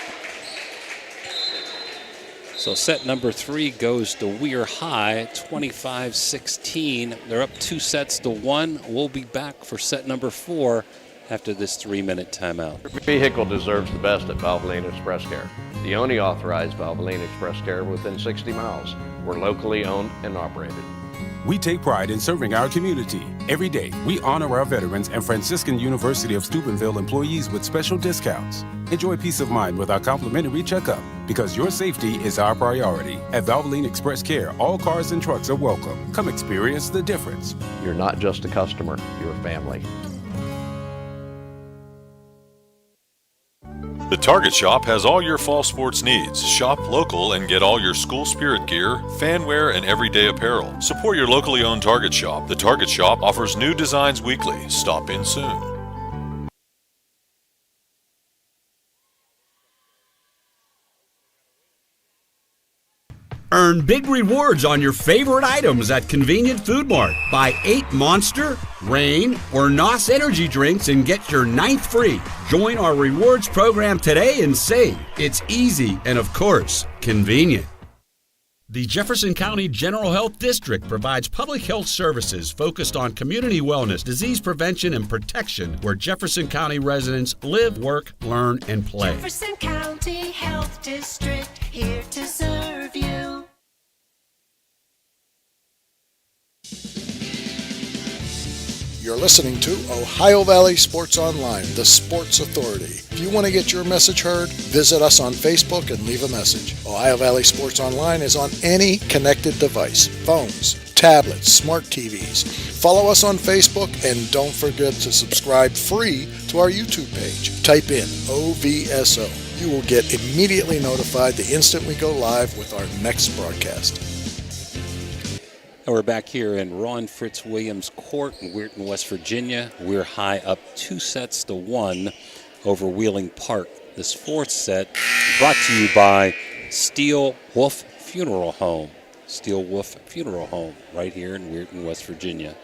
So set number 3 goes to Weir High, 25-16. They're up 2-1. We'll be back for set number 4 after this 3-minute timeout. Your vehicle deserves the best at Valvoline Express Care, the only authorized Valvoline Express Care within 60 miles. We're locally owned and operated. We take pride in serving our community. Every day, we honor our veterans and Franciscan University of Steubenville employees with special discounts. Enjoy peace of mind with our complimentary checkup, because your safety is our priority. At Valvoline Express Care, all cars and trucks are welcome. Come experience the difference. You're not just a customer, you're a family. The Target Shop has all your fall sports needs. Shop local and get all your school spirit gear, fan wear, and everyday apparel. Support your locally owned Target Shop. The Target Shop offers new designs weekly. Stop in soon. Earn big rewards on your favorite items at Convenient Food Mart. Buy 8 Monster, Reign, or NOS energy drinks and get your 9th free. Join our rewards program today and save. It's easy and, of course, convenient. The Jefferson County General Health District provides public health services focused on community wellness, disease prevention, and protection where Jefferson County residents live, work, learn, and play. Jefferson County Health District, here to serve you. You're listening to Ohio Valley Sports Online, the sports authority. If you want to get your message heard, visit us on Facebook and leave a message. Ohio Valley Sports Online is on any connected device, phones, tablets, smart TVs. Follow us on Facebook and don't forget to subscribe free to our YouTube page. Type in OVSO. You will get immediately notified the instant we go live with our next broadcast. And we're back here in Ron Fritz Williams Court in Weirton, West Virginia. We're high up 2-1 over Wheeling Park. This 4th set brought to you by Steel Wolf Funeral Home. Steel Wolf Funeral Home right here in Weirton, West Virginia.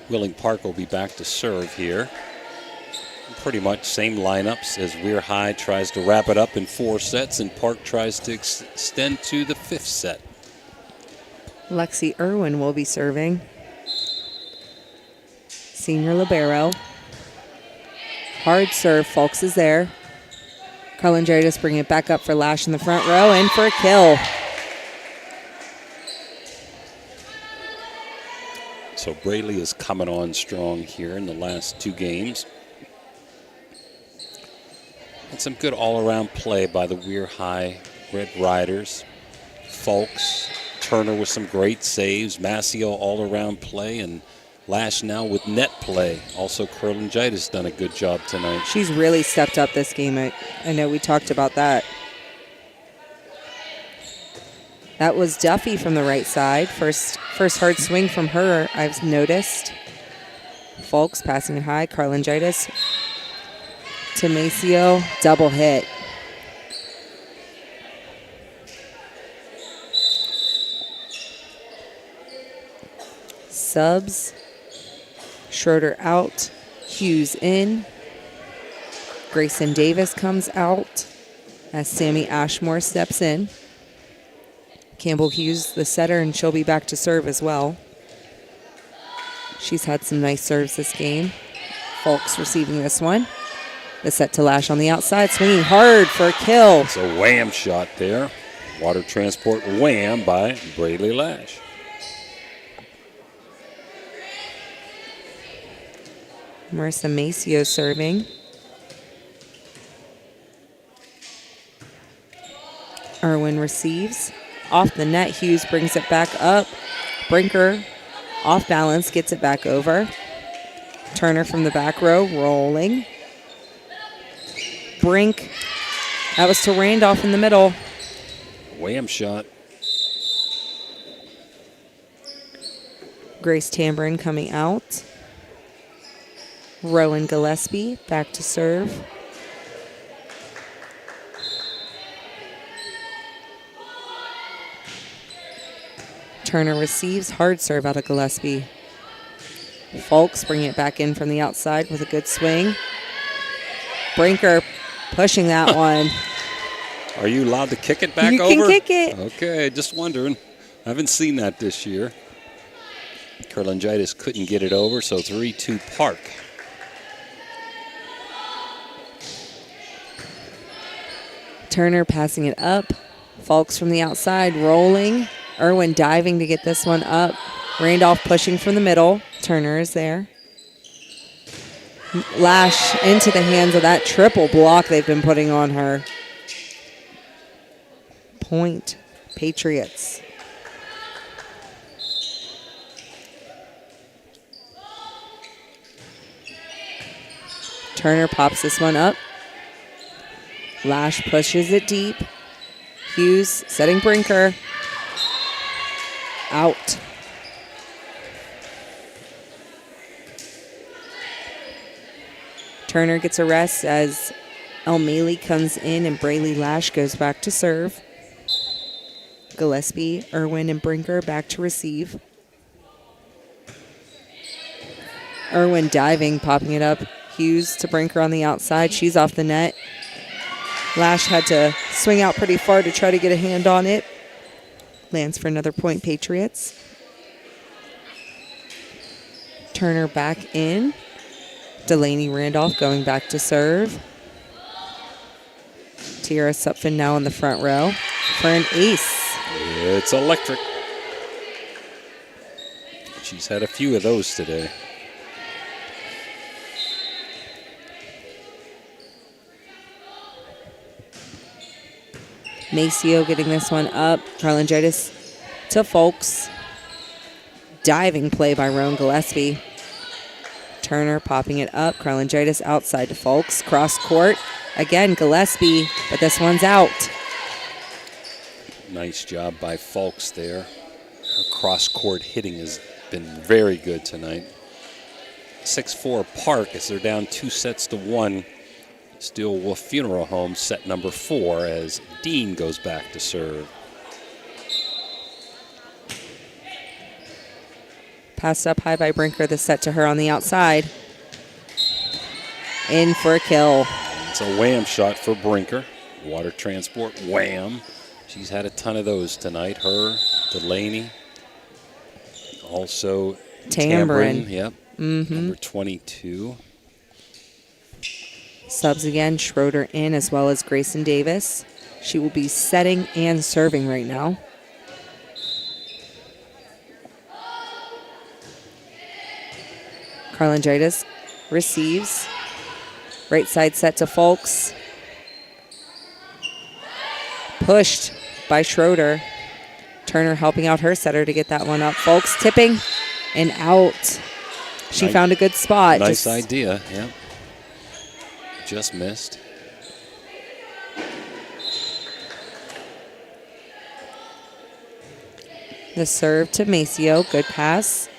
Wheeling Park will be back to serve here. Pretty much same lineups as Weir High tries to wrap it up in 4 sets and Park tries to extend to the 5th set. Lexi Irwin will be serving. Senior libero. Hard serve, Fulks is there. Carlin-Jardis bring it back up for Lash in the front row and for a kill. So Braley is coming on strong here in the last 2 games. And some good all-around play by the Weir High Red Riders. Fulks, Turner with some great saves, Mascio all-around play, and Lash now with net play. Also, Carlin-Jardis done a good job tonight. She's really stepped up this game. I know we talked about that. That was Duffy from the right side. First hard swing from her, I've noticed. Fulks passing it high, Carlin-Jardis to Maceo, double hit. Subs, Schroeder out, Hughes in. Grayson Davis comes out as Sammy Ashmore steps in. Campbell Hughes, the setter, and she'll be back to serve as well. She's had some nice serves this game. Fulks receiving this one. The set to Lash on the outside, swinging hard for a kill. It's a wham shot there. Water transport wham by Braley Lash. Marissa Maceo serving. Irwin receives. Off the net, Hughes brings it back up. Brinker off balance, gets it back over. Turner from the back row, rolling. Brink, that was to Randolph in the middle. Wham shot. Grace Tambrin coming out. Rowan Gillespie back to serve. Turner receives, hard serve out of Gillespie. Fulks bring it back in from the outside with a good swing. Brinker pushing that one. Are you allowed to kick it back over? You can kick it. Okay, just wondering. I haven't seen that this year. Carlin-Jardis couldn't get it over, so 3-2 Park. Turner passing it up. Folks from the outside rolling. Irwin diving to get this one up. Randolph pushing from the middle. Turner is there. Lash into the hands of that triple block they've been putting on her. Point, Patriots. Turner pops this one up. Lash pushes it deep. Hughes setting Brinker. Out. Turner gets a rest as Elmaly comes in and Braylee Lash goes back to serve. Gillespie, Irwin, and Brinker back to receive. Irwin diving, popping it up. Hughes to Brinker on the outside. She's off the net. Lash had to swing out pretty far to try to get a hand on it. Lands for another point, Patriots. Turner back in. Delaney Randolph going back to serve. Tiara Supfin now in the front row for an ace. It's electric. She's had a few of those today. Maceo getting this one up. Carlingitis to Folks. Diving play by Roan Gillespie. Turner popping it up. Carlingitis outside to Folks. Cross court. Again, Gillespie, but this one's out. Nice job by Folks there. Her cross-court hitting has been very good tonight. 6-4 Park as they're down 2-1. Still Wolf Funeral Home set number 4 as Dean goes back to serve. Passed up high by Brinker. The set to her on the outside. In for a kill. It's a wham shot for Brinker. Water transport wham. She's had a ton of those tonight. Her, Delaney, also Tambrin. Yep. Number 22. Subs again, Schroeder in as well as Grayson Davis. She will be setting and serving right now. Carlingitis receives. Right side set to Folks. Pushed by Schroeder. Turner helping out her setter to get that one up. Folks tipping and out. She found a good spot. Nice idea, yeah. Just missed. The serve to Maceo. Good pass.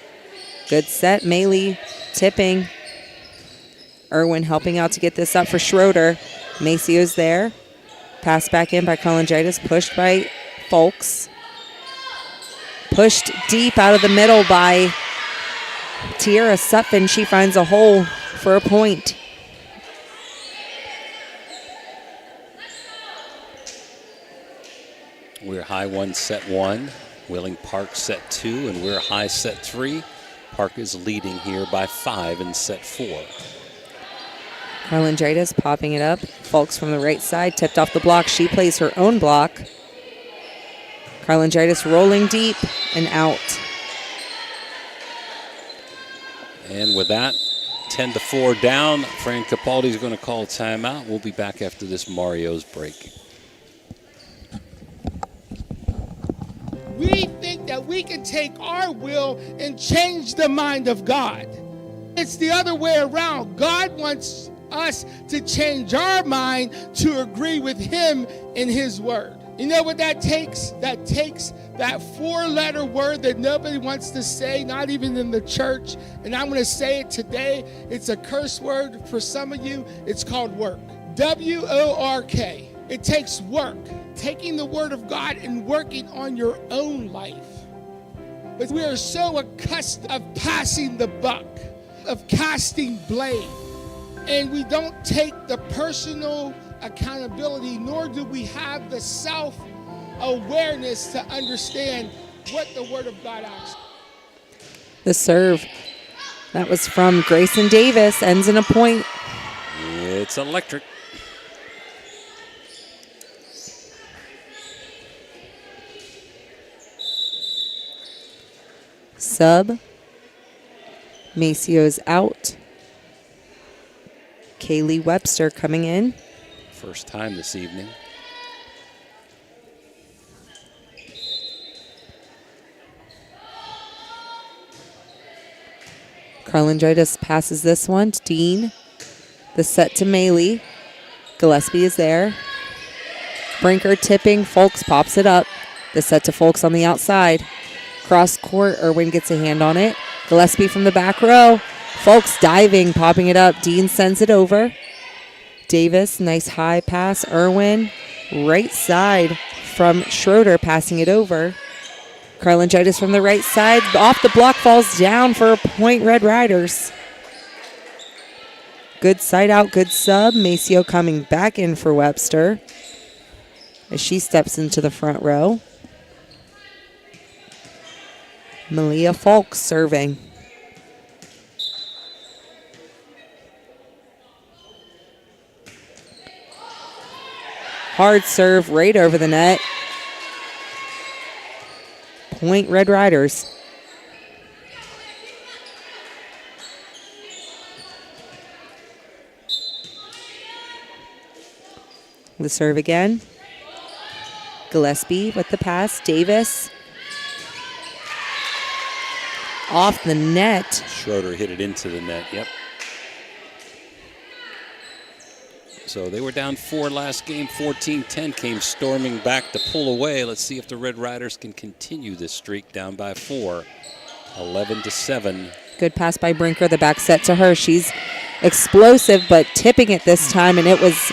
Good set. Maley tipping. Irwin helping out to get this up for Schroeder. Maceo's there. Pass back in by Carlingitis. Pushed by Folks. Pushed deep out of the middle by Tiara Sutphin. She finds a hole for a point. We're high 1, set 1. Wheeling Park set 2, and we're high set 3. Park is leading here by 5 in set 4. Carlingitis popping it up. Folks from the right side, tipped off the block. She plays her own block. Carlingitis rolling deep and out. And with that, 10-4 down. Fran Capaldi is going to call a timeout. We'll be back after this Mario's break. We think that we can take our will and change the mind of God. It's the other way around. God wants us to change our mind to agree with Him in His word. You know what that takes? That takes that 4-letter word that nobody wants to say, not even in the church. And I'm going to say it today. It's a curse word for some of you. It's called work. W-O-R-K. It takes work, taking the word of God and working on your own life. But we are so accustomed of passing the buck, of casting blame. And we don't take the personal accountability, nor do we have the self-awareness to understand what the word of God asks. The serve. That was from Grayson Davis. Ends in a point. It's electric. Sub. Macio's out. Kaylee Webster coming in. First time this evening. Carlingidis passes this one to Dean. The set to Maley. Gillespie is there. Brinker tipping. Folks pops it up. The set to Folks on the outside. Cross court. Irwin gets a hand on it. Gillespie from the back row. Folks diving, popping it up. Dean sends it over. Davis, nice high pass. Irwin, right side from Schroeder, passing it over. Carlingidis from the right side. Off the block, falls down for a point, Red Riders. Good side out, good sub. Maceo coming back in for Webster as she steps into the front row. Malia Folks serving. Hard serve right over the net. Point Red Riders. The serve again. Gillespie with the pass. Davis. Off the net. Schroeder hit it into the net, yep. So they were down 4 last game. 14-10 came storming back to pull away. Let's see if the Red Riders can continue this streak down by 4. 11-7. Good pass by Brinker. The back set to her. She's explosive, but tipping it this time, and it was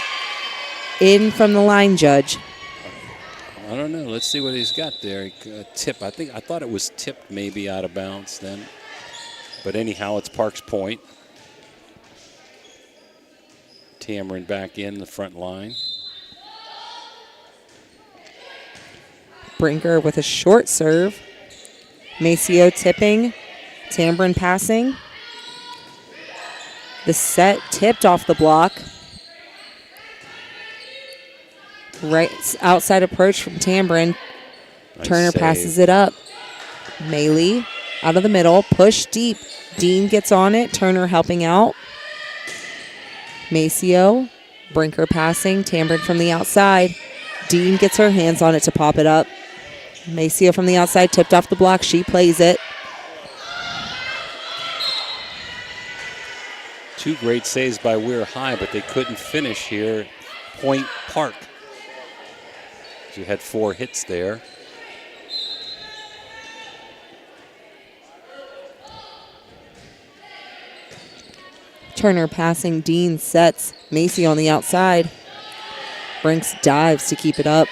in from the line judge. I don't know. Let's see what he's got there. Tip. I thought it was tipped maybe out of bounds then. But anyhow, it's Parks Point. Tamron back in the front line. Brinker with a short serve. Maceo tipping. Tamron passing. The set tipped off the block. Right outside approach from Tamron. Nice Turner save. passes it up. Maley out of the middle. Push deep. Dean gets on it. Turner helping out. Maceo. Brinker passing. Tamron from the outside. Dean gets her hands on it to pop it up. Maceo from the outside, tipped off the block. She plays it. 2 great saves by Weir High, but they couldn't finish here. Point Park. She had 4 hits there. Turner passing. Dean sets. Maceo on the outside. Brinks dives to keep it up.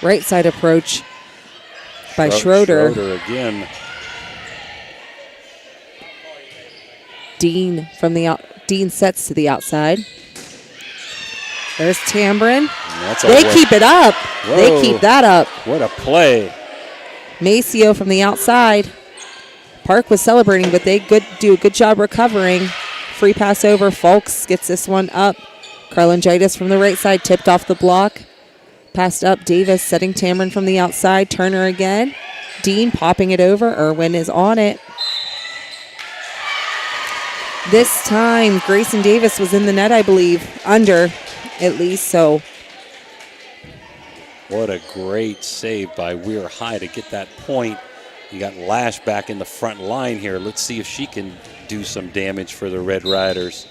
Right side approach by Schroeder. Schroeder again. Dean from the Dean sets to the outside. There's Tamron. They keep it up. Whoa. They keep that up. What a play. Maceo from the outside. Park was celebrating, but they do a good job recovering. Free pass over. Folks gets this one up. Carlingidis from the right side, tipped off the block. Passed up. Davis setting Tamron from the outside. Turner again. Dean popping it over. Irwin is on it. This time, Grayson Davis was in the net, I believe. Under, at least, so. What a great save by Weir High to get that point. You got Lash back in the front line here. Let's see if she can do some damage for the Red Riders.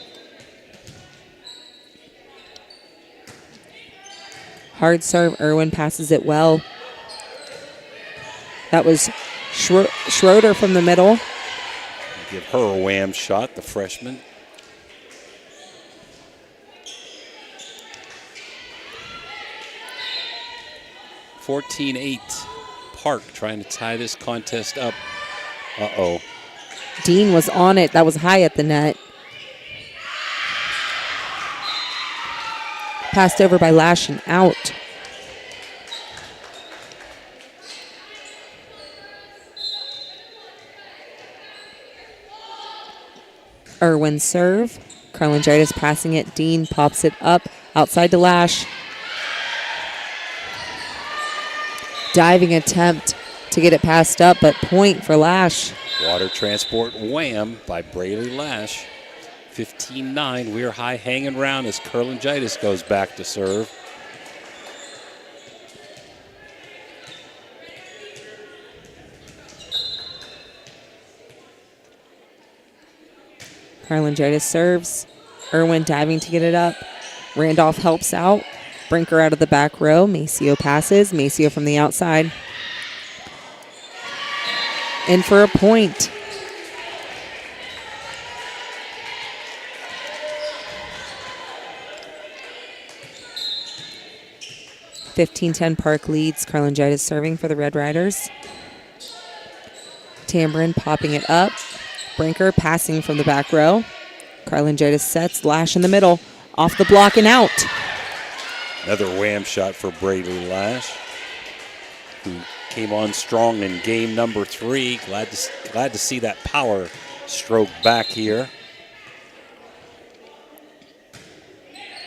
Hard serve. Irwin passes it well. That was Schroeder from the middle. Give her a wham shot, the freshman. (14-8). Park trying to tie this contest up. Uh-oh. Dean was on it. That was high at the net. Passed over by Lash and out. Irwin serve. Carlingidis passing it. Dean pops it up outside to Lash. Diving attempt to get it passed up, but point for Lash. Water transport wham by Braley Lash. 15-9. We're High hanging around as Kurlangitis goes back to serve. Kurlangitis serves. Irwin diving to get it up. Randolph helps out. Brinker out of the back row. Maceo passes. Maceo from the outside. In for a point. (15-10) Park leads. Kurlangitis serving for the Red Riders. Tambrin popping it up. Brinker passing from the back row. Kurlangitis sets. Lash in the middle. Off the block and out. Another wham shot for Braley Lash, who came on strong in game number 3. Glad to see that power stroke back here.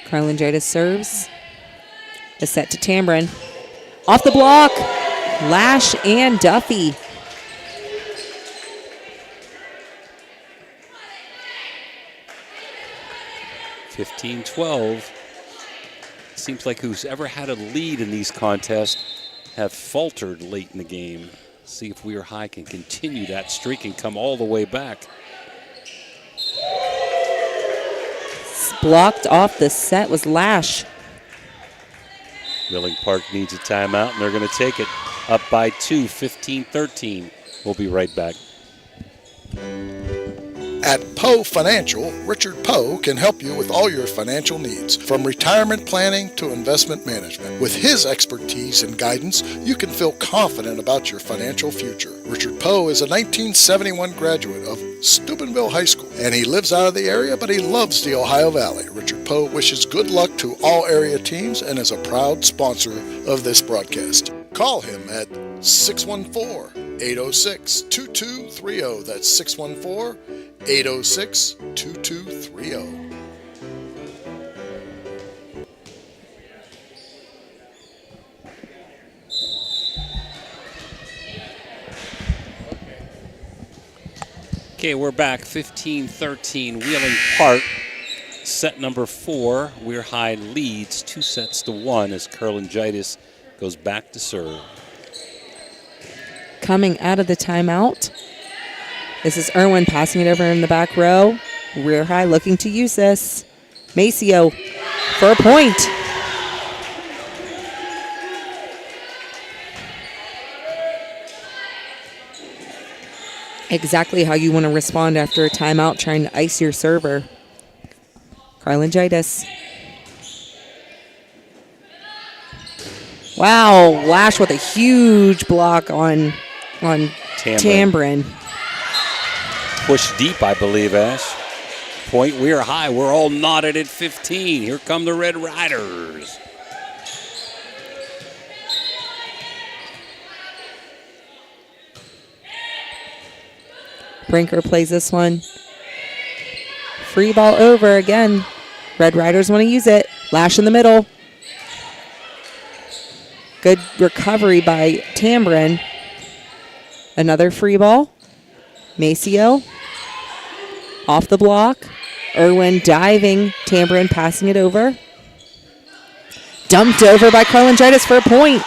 Kurlangitis serves. A set to Tambrin. Off the block. Lash and Duffy. (15-12). Seems like who's ever had a lead in these contests have faltered late in the game. See if Weir High can continue that streak and come all the way back. Blocked off the set was Lash. Wheeling Park needs a timeout, and they're going to take it. Up by 2, 15-13. We'll be right back. At Poe Financial, Richard Poe can help you with all your financial needs, from retirement planning to investment management. With his expertise and guidance, you can feel confident about your financial future. Richard Poe is a 1971 graduate of Steubenville High School, and he lives out of the area, but he loves the Ohio Valley. Richard Poe wishes good luck to all area teams and is a proud sponsor of this broadcast. Call him at 614-806-2230. That's 614-806-2230. Okay, we're back. 15-13. Wheeling Park. Set number 4. Weir High leads 2-1 as Kurlangitis goes back to serve. Coming out of the timeout. This is Irwin passing it over in the back row. Weir High looking to use this. Maceo for a point. Exactly how you want to respond after a timeout trying to ice your server. Kurlangitis. Wow, Lash with a huge block on Tambrin. Push deep, I believe, Ash. Point Weir High. We're all knotted at 15. Here come the Red Riders. Brinker plays this one. Free ball over again. Red Riders want to use it. Lash in the middle. Good recovery by Tambrin. Another free ball. Maceo. Off the block. Irwin diving. Tambrin passing it over. Dumped over by Kurlangitis for a point.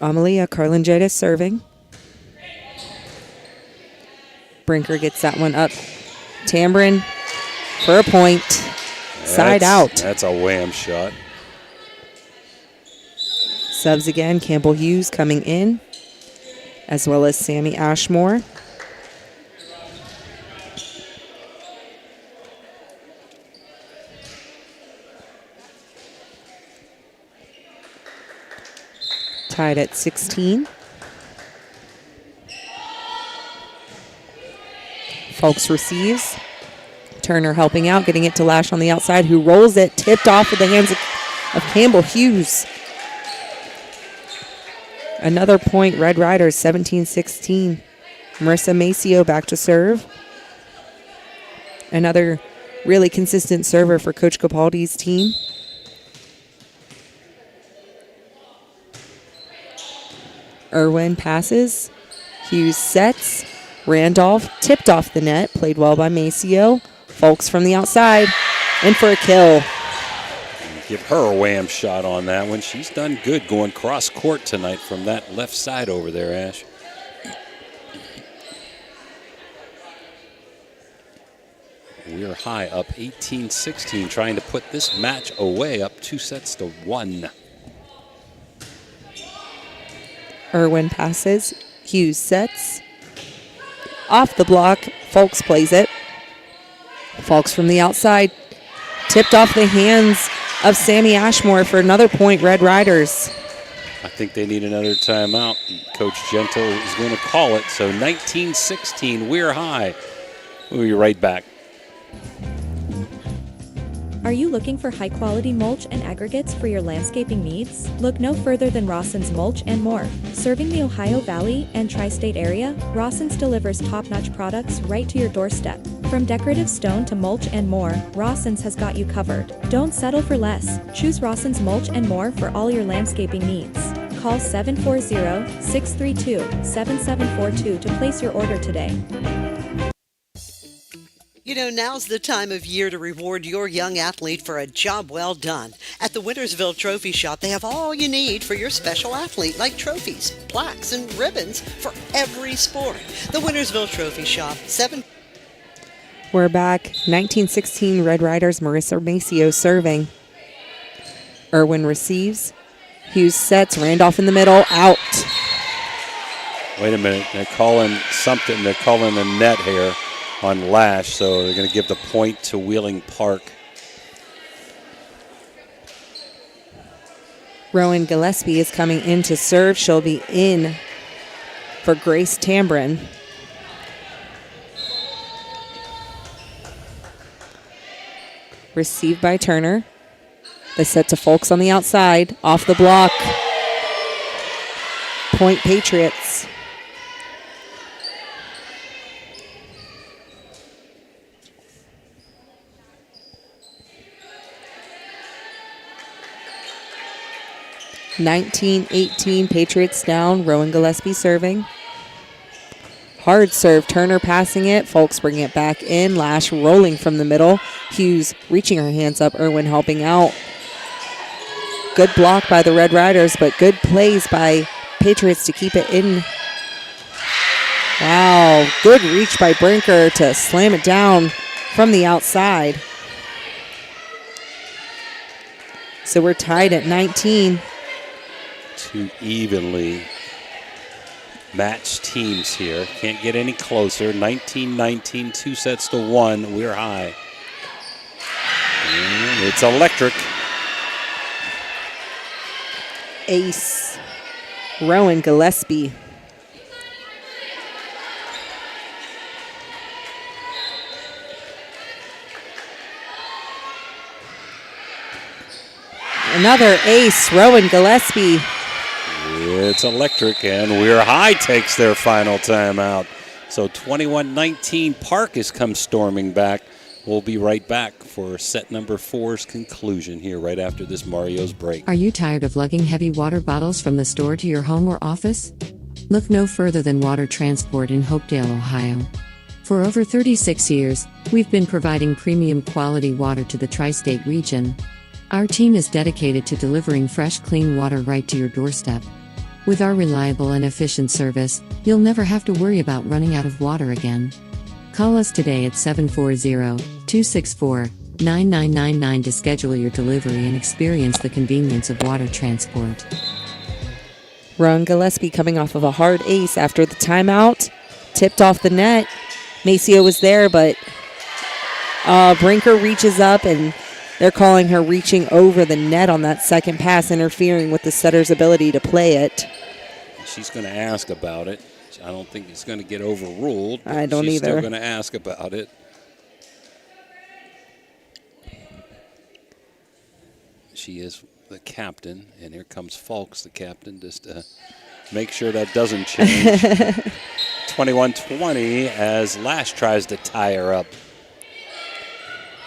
Amalia Kurlangitis serving. Brinker gets that one up. Tambrin for a point. Side out. That's a wham shot. Subs again. Campbell Hughes coming in, as well as Sammy Ashmore. Tied at 16. Folks receives. Turner helping out, getting it to Lash on the outside, who rolls it, tipped off with the hands of Campbell Hughes. Another point, Red Riders, 17-16. Marissa Maceo back to serve. Another really consistent server for Coach Capaldi's team. Irwin passes. Hughes sets. Randolph tipped off the net. Played well by Maceo. Folks from the outside. In for a kill. Give her a wham shot on that one. She's done good going cross court tonight from that left side over there, Ash. We're high up 18-16, trying to put this match away, up 2-1. Irwin passes. Hughes sets. Off the block. Folks plays it. Folks from the outside. Tipped off the hands of Sammy Ashmore for another point, Red Riders. I think they need another timeout. Coach Gento is going to call it. So 19-16, we're high. We'll be right back. Are you looking for high-quality mulch and aggregates for your landscaping needs? Look no further than Rawson's Mulch and More. Serving the Ohio Valley and tri-state area, Rawson's delivers top-notch products right to your doorstep. From decorative stone to mulch and more, Rawson's has got you covered. Don't settle for less. Choose Rawson's Mulch and More for all your landscaping needs. Call 740-632-7742 to place your order today. You know, now's the time of year to reward your young athlete for a job well done. At the Wintersville Trophy Shop, they have all you need for your special athlete, like trophies, plaques, and ribbons for every sport. The Wintersville Trophy Shop, 7... We're back. 1916 Red Riders, Marissa Maceo serving. Irwin receives. Hughes sets. Randolph in the middle. Out. Wait a minute. They're calling something. They're calling the net here on Lash, so they're going to give the point to Wheeling Park. Rowan Gillespie is coming in to serve. She'll be in for Grace Tambrin. Received by Turner. The set to Folks on the outside. Off the block. Point Patriots. (19-18) Patriots down. Rowan Gillespie serving. Hard serve. Turner passing it. Folks bringing it back in. Lash rolling from the middle. Hughes reaching her hands up. Irwin helping out. Good block by the Red Riders, but good plays by Patriots to keep it in. Wow. Good reach by Brinker to slam it down from the outside. So we're tied at 19. Two evenly matched teams here. Can't get any closer. 19-19, 2-1. We're high. And it's electric. Ace. Rowan Gillespie. Another ace. Rowan Gillespie. It's electric, and We're High takes their final timeout. So 21-19, Park has come storming back. We'll be right back for set number 4's conclusion here right after this Mario's break. Are you tired of lugging heavy water bottles from the store to your home or office? Look no further than Water Transport in Hopedale, Ohio. For over 36 years, we've been providing premium quality water to the tri-state region. Our team is dedicated to delivering fresh, clean water right to your doorstep. With our reliable and efficient service, you'll never have to worry about running out of water again. Call us today at 740-264-9999 to schedule your delivery and experience the convenience of Water Transport. Rowan Gillespie coming off of a hard ace after the timeout. Tipped off the net. Maceo was there, but Brinker reaches up, and they're calling her reaching over the net on that second pass, interfering with the setter's ability to play it. She's going to ask about it. I don't think it's going to get overruled. I don't she's either. Still going to ask about it. She is the captain, and here comes Fulks, the captain, just to make sure that doesn't change. 21-20 as Lash tries to tie her up.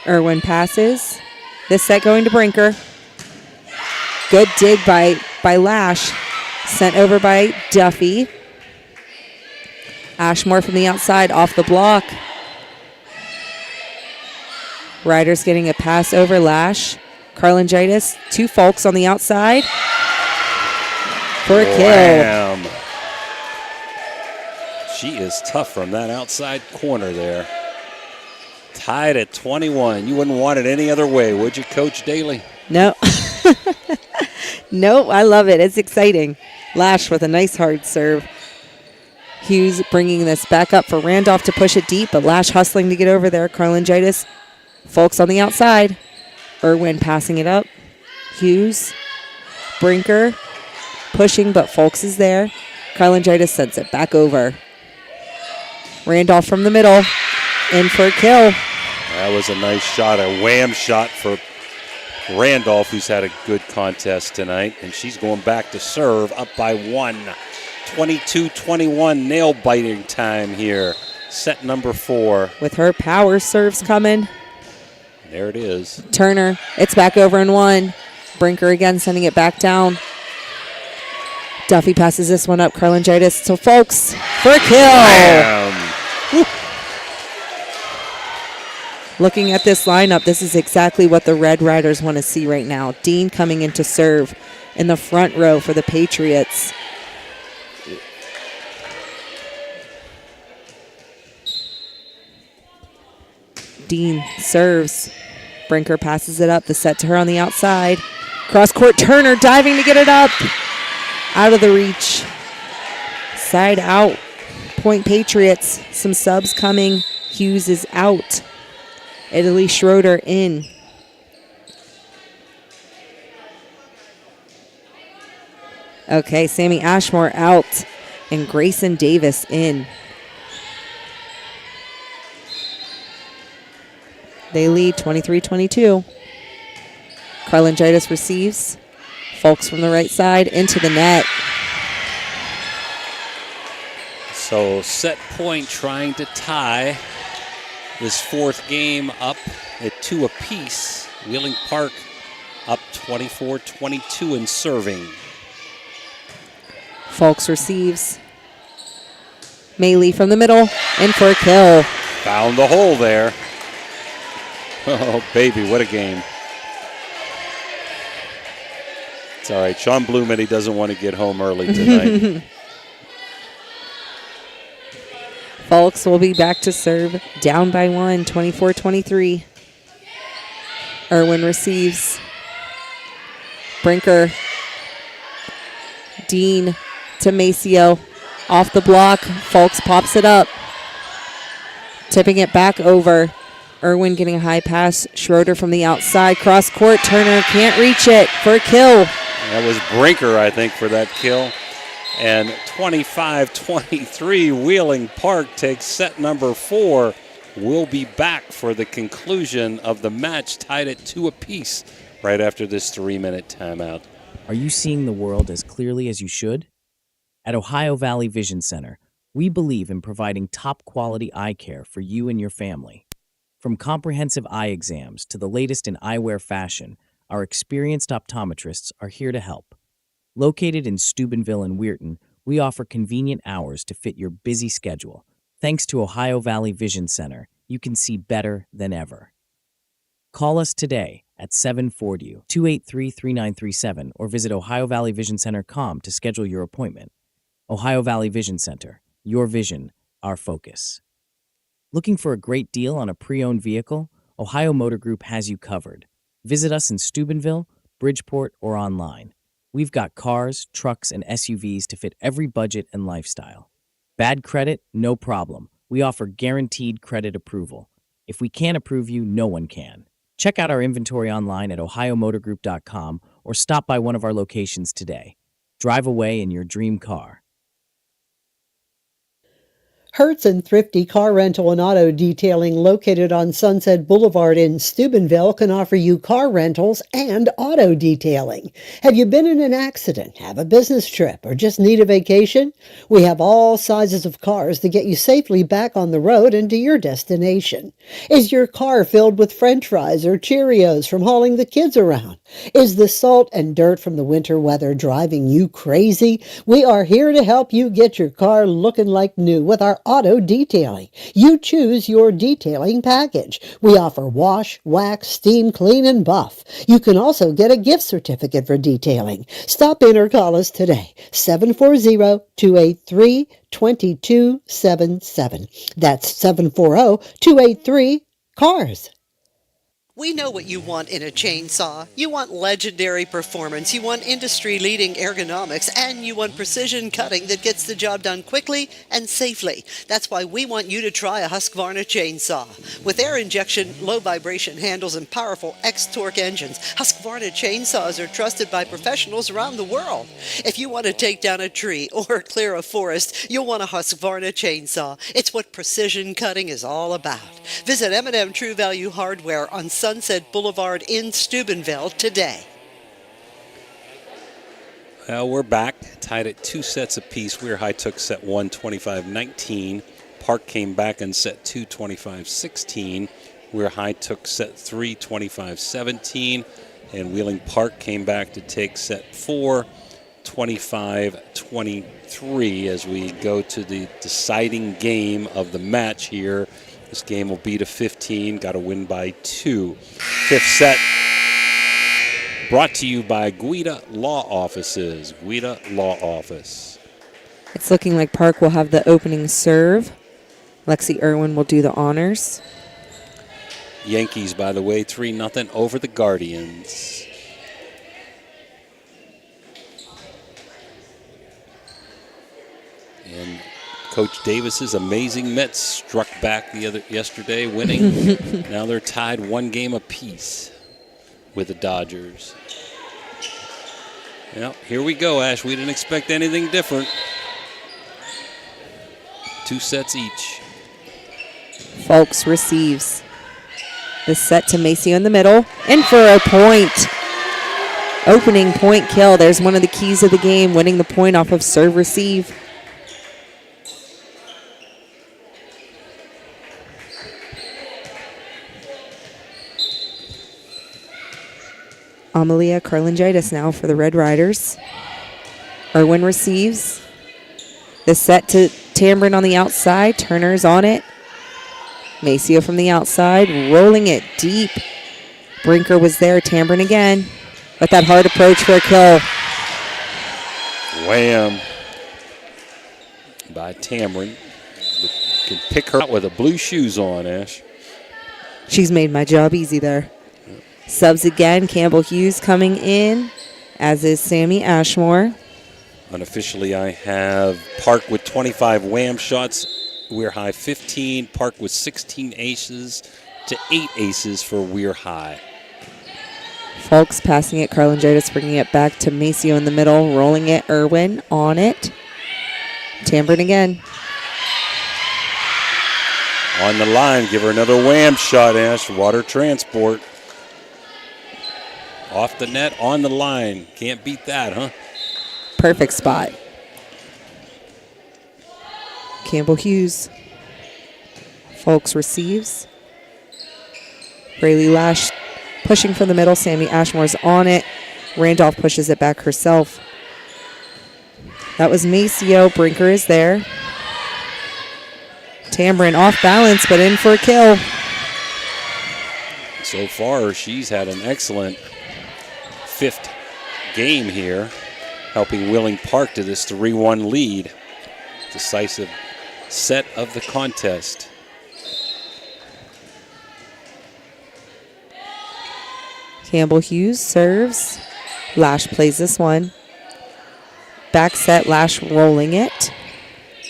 Irwin passes. This set going to Brinker. Good dig by Lash. Sent over by Duffy. Ashmore from the outside off the block. Ryder's getting a pass over Lash. Carlingitis, 2 folks on the outside for a kill. She is tough from that outside corner there. Tied at 21. You wouldn't want it any other way, would you, Coach Daly? No. Nope, I love it. It's exciting. Lash with a nice hard serve. Hughes bringing this back up for Randolph to push it deep, but Lash hustling to get over there. Carlingitis, folks on the outside. Irwin passing it up. Hughes, Brinker, pushing, but Folks is there. Carlingitis sends it back over. Randolph from the middle, in for a kill. That was a nice shot, a wham shot for Randolph, who's had a good contest tonight, and she's going back to serve, up by 1. 22-21 nail-biting time here. Set number 4. With her power serves coming. There it is. Turner, it's back over in 1. Brinker again sending it back down. Duffy passes this one up. Carlingitis to Folks for a kill. Looking at this lineup, this is exactly what the Red Riders want to see right now. Dean coming in to serve in the front row for the Patriots. Dean serves. Brinker passes it up. The set to her on the outside. Cross court, Turner diving to get it up. Out of the reach. Side out. Point Patriots. Some subs coming. Hughes is out. Italy Schroeder in. Okay, Sammy Ashmore out. And Grayson Davis in. They lead 23-22. Carlingitis receives. Folks from the right side into the net. So set point trying to tie this 4th game up at 2 apiece. Wheeling Park up 24-22 in serving. Folks receives. Maylee from the middle, in for a kill. Found the hole there. Oh, baby, what a game. It's all right. Sean Blumen, he doesn't want to get home early tonight. Folks will be back to serve. Down by 1, 24-23. Irwin receives. Brinker. Dean to Maceo. Off the block. Folks pops it up. Tipping it back over. Irwin getting a high pass. Schroeder from the outside. Cross court. Turner can't reach it for a kill. That was Brinker, I think, for that kill. And 25-23, Wheeling Park takes set number 4. We'll be back for the conclusion of the match, tied at 2 apiece right after this 3-minute timeout. Are you seeing the world as clearly as you should? At Ohio Valley Vision Center, we believe in providing top-quality eye care for you and your family. From comprehensive eye exams to the latest in eyewear fashion, our experienced optometrists are here to help. Located in Steubenville and Weirton, we offer convenient hours to fit your busy schedule. Thanks to Ohio Valley Vision Center, you can see better than ever. Call us today at 740-283-3937 or visit ohiovalleyvisioncenter.com to schedule your appointment. Ohio Valley Vision Center, your vision, our focus. Looking for a great deal on a pre-owned vehicle? Ohio Motor Group has you covered. Visit us in Steubenville, Bridgeport, or online. We've got cars, trucks, and SUVs to fit every budget and lifestyle. Bad credit? No problem. We offer guaranteed credit approval. If we can't approve you, no one can. Check out our inventory online at ohiomotorgroup.com or stop by one of our locations today. Drive away in your dream car. Hertz and Thrifty Car Rental and Auto Detailing, located on Sunset Boulevard in Steubenville, can offer you car rentals and auto detailing. Have you been in an accident, have a business trip, or just need a vacation? We have all sizes of cars to get you safely back on the road and to your destination. Is your car filled with French fries or Cheerios from hauling the kids around? Is the salt and dirt from the winter weather driving you crazy? We are here to help you get your car looking like new with our auto detailing. You choose your detailing package. We offer wash, wax, steam, clean, and buff. You can also get a gift certificate for detailing. Stop in or call us today, 740-283-2277. That's 740-283-CARS. We know what you want in a chainsaw. You want legendary performance, you want industry-leading ergonomics, and you want precision cutting that gets the job done quickly and safely. That's why we want you to try a Husqvarna chainsaw. With air injection, low vibration handles, and powerful X-Torque engines, Husqvarna chainsaws are trusted by professionals around the world. If you want to take down a tree or clear a forest, you'll want a Husqvarna chainsaw. It's what precision cutting is all about. Visit M&M True Value Hardware on Sunset Boulevard in Steubenville today. Well, we're back, tied at 2 sets apiece. Weir High took set 1, 25-19. Park came back in set 2, 25-16. Weir High took set 3, 25-17. And Wheeling Park came back to take set 4, 25-23, as we go to the deciding game of the match here. This game will be to 15, got to win by 2. Fifth set brought to you by Guida Law Offices. Guida Law Office. It's looking like Park will have the opening serve. Lexi Irwin will do the honors. Yankees, by the way, 3-0 over the Guardians. And Coach Davis's amazing Mets struck back yesterday, winning. Now they're tied 1 game apiece with the Dodgers. Well, here we go, Ash. We didn't expect anything different. 2 sets each. Folks receives the set to Maceo in the middle, and for a point. Opening point kill. There's one of the keys of the game, winning the point off of serve receive. Amalia Carlingitis now for the Red Riders. Irwin receives. The set to Tambrin on the outside. Turner's on it. Maceo from the outside, rolling it deep. Brinker was there. Tambrin again. But that hard approach for a kill. Wham. By Tambrin. Can pick her out with the blue shoes on, Ash. She's made my job easy there. Subs again, Campbell Hughes coming in, as is Sammy Ashmore. Unofficially, I have Park with 25 wham shots. Weir High 15. Park with 16 aces to 8 aces for Weir High. Folks passing it, Carlingitis bringing it back to Maceo in the middle, rolling it, Irwin on it. Tambrin again. On the line, give her another wham shot, Ash. Water transport. Off the net, on the line. Can't beat that, huh? Perfect spot. Campbell Hughes. Folks receives. Braylee Lash pushing from the middle. Sammy Ashmore's on it. Randolph pushes it back herself. That was Maceo. Brinker is there. Tambrin off balance, but in for a kill. So far, she's had an excellent 5th game here, helping Wheeling Park to this 3-1 lead. Decisive set of the contest. Campbell Hughes serves. Lash plays this one. Back set, Lash rolling it.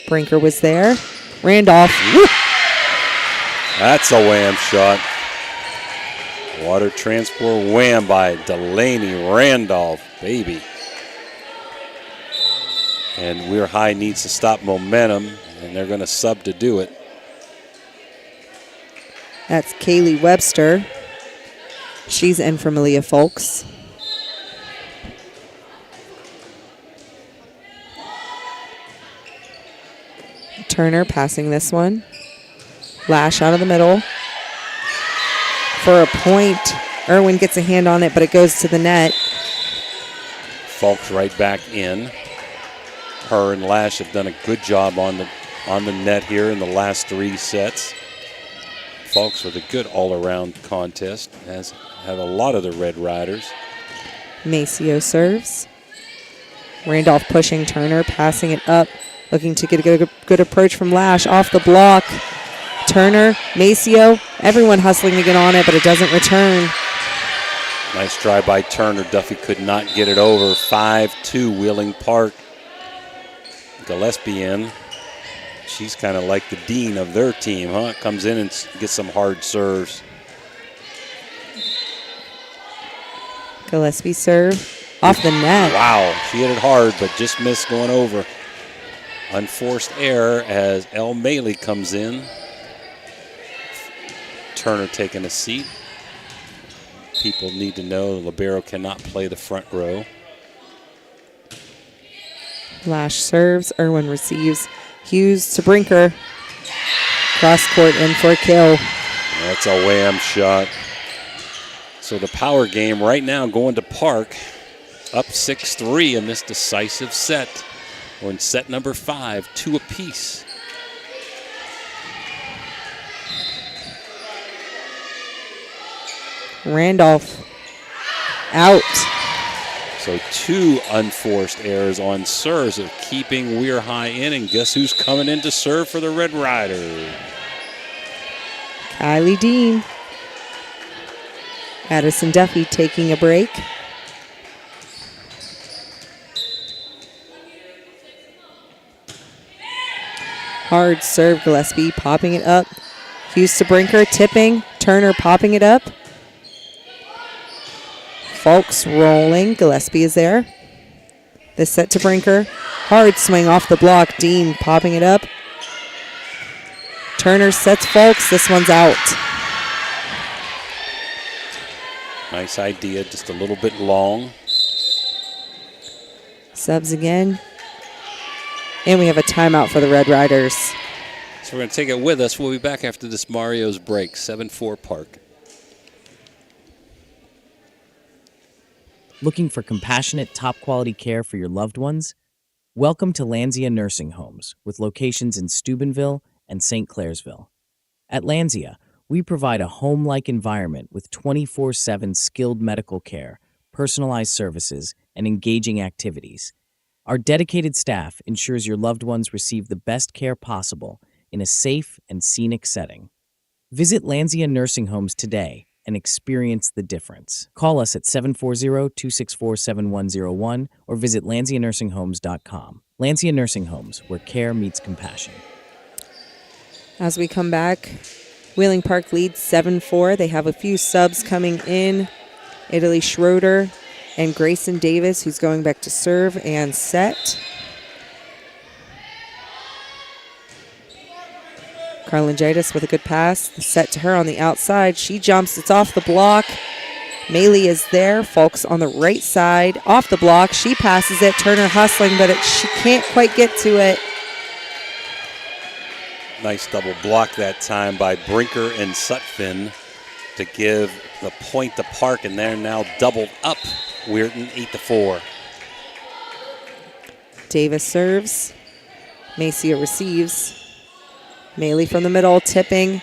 Brinker was there. Randolph. Woo! That's a wham shot. Water transport wham by Delaney Randolph, baby. And Weir High needs to stop momentum. and they're going to sub to do it. That's Kaylee Webster. She's in for Malia Folks. Turner passing this one. Lash out of the middle. For a point, Irwin gets a hand on it, but it goes to the net. Falk's right back in. Her and Lash have done a good job on the net here in the last 3 sets. Falk's with a good all-around contest. Has had a lot of the Red Riders. Maceo serves. Randolph pushing Turner, passing it up, looking to get a good approach from Lash. Off the block. Turner, Maceo, everyone hustling to get on it, but it doesn't return. Nice try by Turner. Duffy could not get it over. 5-2 Wheeling Park. Gillespie in. She's kind of like the dean of their team, huh? Comes in and gets some hard serves. Gillespie serve off the net. Wow, she hit it hard, but just missed going over. Unforced error as El Maley comes in. Turner taking a seat. People need to know the libero cannot play the front row. Lash serves. Irwin receives. Hughes to Brinker. Cross court in for a kill. That's a wham shot. So the power game right now going to Park. Up 6-3 in this decisive set. We're in set number 5, 2 apiece. Randolph out. So 2 unforced errors on serves of keeping Weir High in. And guess who's coming in to serve for the Red Riders? Kylie Dean. Addison Duffy taking a break. Hard serve, Gillespie popping it up. Hughes to Brinker, tipping. Turner popping it up. Folks rolling. Gillespie is there. This set to Brinker. Hard swing off the block. Dean popping it up. Turner sets Folks. This one's out. Nice idea, just a little bit long. Subs again. And we have a timeout for the Red Riders. So we're going to take it with us. We'll be back after this Mario's break. 7-4 Park. Looking for compassionate, top-quality care for your loved ones? Welcome to Lanzia Nursing Homes, with locations in Steubenville and St. Clairsville. At Lanzia, we provide a home-like environment with 24/7 skilled medical care, personalized services, and engaging activities. Our dedicated staff ensures your loved ones receive the best care possible in a safe and scenic setting. Visit Lanzia Nursing Homes today and experience the difference. Call us at 740-264-7101 or visit LanziaNursingHomes.com. Lanzia Nursing Homes, where care meets compassion. As we come back, Wheeling Park leads 7-4. They have a few subs coming in. Italy Schroeder and Grayson Davis, who's going back to serve and set. Carlingitis with a good pass. The set to her on the outside. She jumps. It's off the block. Maley is there. Folks on the right side. Off the block. She passes it. Turner hustling, but she can't quite get to it. Nice double block that time by Brinker and Sutphin to give the point to Park, and they're now doubled up. Weirton 8-4. Davis serves. Maceo receives. Maley from the middle, tipping.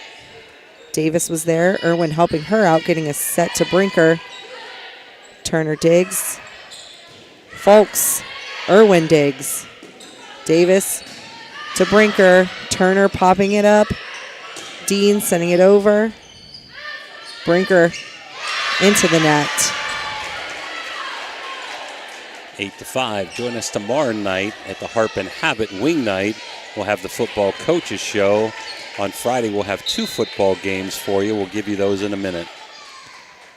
Davis was there. Irwin helping her out, getting a set to Brinker. Turner digs. Folks. Irwin digs. Davis to Brinker. Turner popping it up. Dean sending it over. Brinker into the net. 8-5. Join us tomorrow night at the Harp and Habit Wing Night. We'll have the football coaches show. On Friday, we'll have 2 football games for you. We'll give you those in a minute.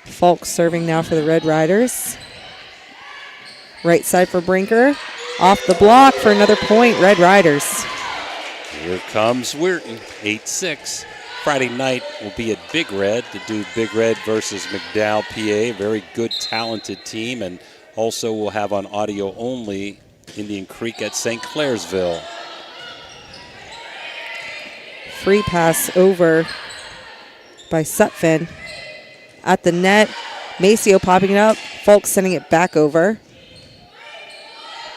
Folks serving now for the Red Riders. Right side for Brinker. Off the block for another point, Red Riders. Here comes Weirton, 8-6. Friday night will be at Big Red to do Big Red versus McDowell, PA. Very good, talented team. And also we'll have on audio only Indian Creek at St. Clairsville. Free pass over by Sutphin. At the net, Maceo popping it up. Folks sending it back over.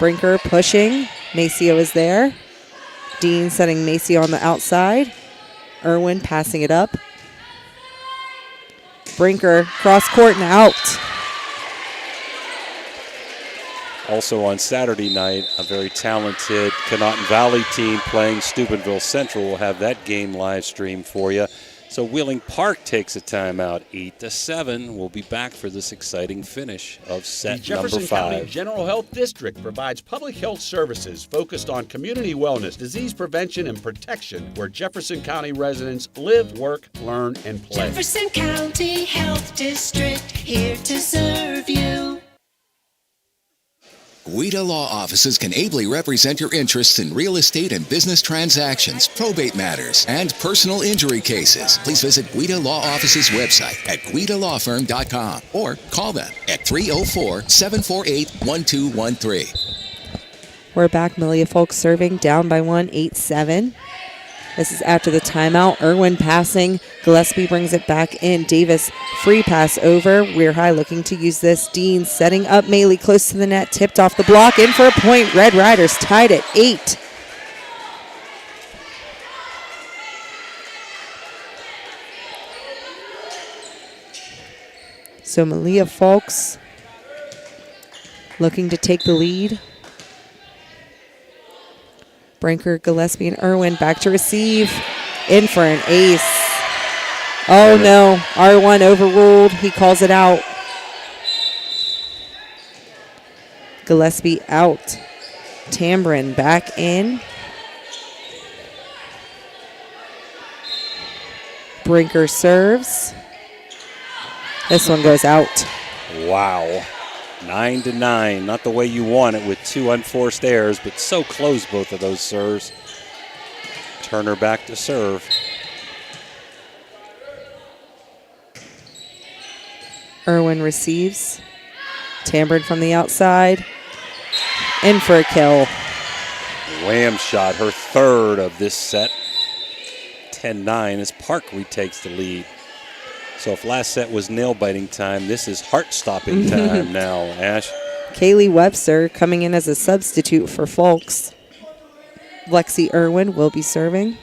Brinker pushing. Maceo is there. Dean setting Maceo on the outside. Irwin passing it up. Brinker cross court and out. Also on Saturday night, a very talented Connaughton Valley team playing Steubenville Central. We'll have that game live streamed for you. So Wheeling Park takes a timeout, 8-7. We'll be back for this exciting finish of set number 5. The Jefferson County General Health District provides public health services focused on community wellness, disease prevention, and protection, where Jefferson County residents live, work, learn, and play. Jefferson County Health District, here to serve you. WEIR law offices can ably represent your interests in real estate and business transactions, probate matters, and personal injury cases. Please visit WEIR Law Office's website at guidalawfirm.com or call them at 304-748-1213. We're back. Malia Folks serving, down by 1, 8-7. This is after the timeout. Irwin passing. Gillespie brings it back in. Davis, free pass over. Weir High looking to use this. Dean setting up Maley close to the net. Tipped off the block. In for a point. Red Riders tied at 8. So Malia Folks looking to take the lead. Brinker, Gillespie, and Irwin back to receive. In for an ace. Oh no, R1 overruled. He calls it out. Gillespie out. Tambrin back in. Brinker serves. This one goes out. Wow. 9-9, not the way you want it with 2 unforced errors, but so close both of those serves. Turner back to serve. Irwin receives. Tambrin from the outside. In for a kill. Wham shot, her third of this set. 10-9 as Park retakes the lead. So if last set was nail-biting time, this is heart-stopping time now, Ash. Kaylee Webster coming in as a substitute for Folks. Lexi Irwin will be serving.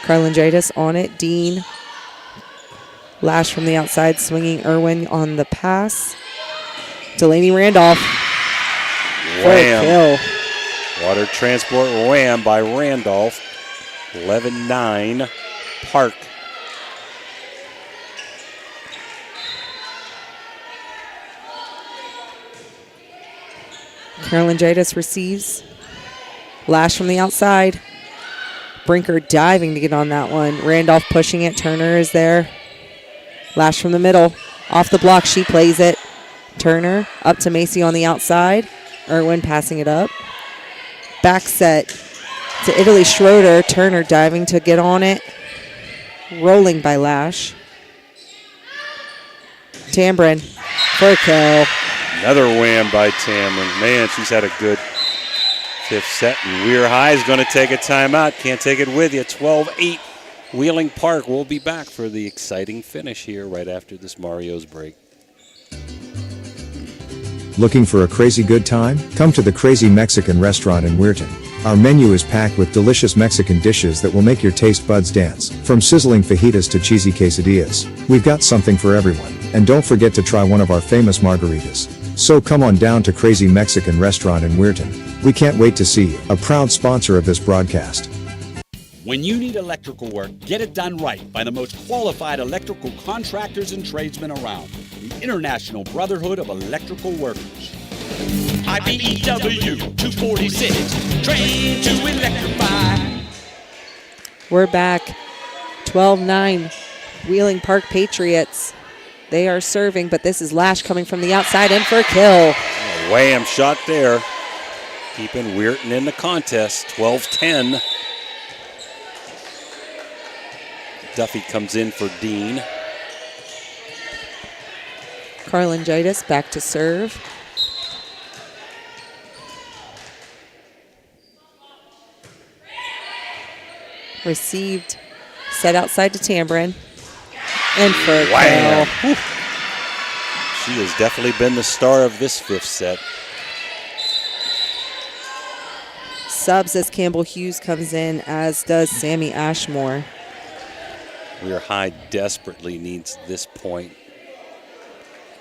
Carlingidis on it. Dean. Lash from the outside, swinging Irwin on the pass. Delaney Randolph. For a kill. Water transport wham by Randolph. 11-9 Park. Carlingidis receives. Lash from the outside. Brinker diving to get on that one. Randolph pushing it. Turner is there. Lash from the middle. Off the block, she plays it. Turner up to Macy on the outside. Irwin passing it up. Back set to Italy Schroeder. Turner diving to get on it. Rolling by Lash. Tambrin for a kill. Another wham by Tambrin. Man, she's had a good fifth set. And Weir High is going to take a timeout. Can't take it with you. 12-8. Wheeling Park will be back for the exciting finish here right after this Mario's break. Looking for a crazy good time? Come to the Crazy Mexican Restaurant in Weirton. Our menu is packed with delicious Mexican dishes that will make your taste buds dance. From sizzling fajitas to cheesy quesadillas, we've got something for everyone. And don't forget to try one of our famous margaritas. So come on down to Crazy Mexican Restaurant in Weirton. We can't wait to see you, a proud sponsor of this broadcast. When you need electrical work, get it done right by the most qualified electrical contractors and tradesmen around. The International Brotherhood of Electrical Workers. IBEW 246, trained to electrify. We're back. 12-9. Wheeling Park Patriots. They are serving, but this is Lash coming from the outside in for a kill. A wham shot there. Keeping Weirton in the contest, 12-10. Duffy comes in for Dean. Carlingitis back to serve. Received, set outside to Tambrin. And for a Wow. kill. She has definitely been the star of this fifth set. Subs as Campbell Hughes comes in, as does Sammy Ashmore. Weir High desperately needs this point.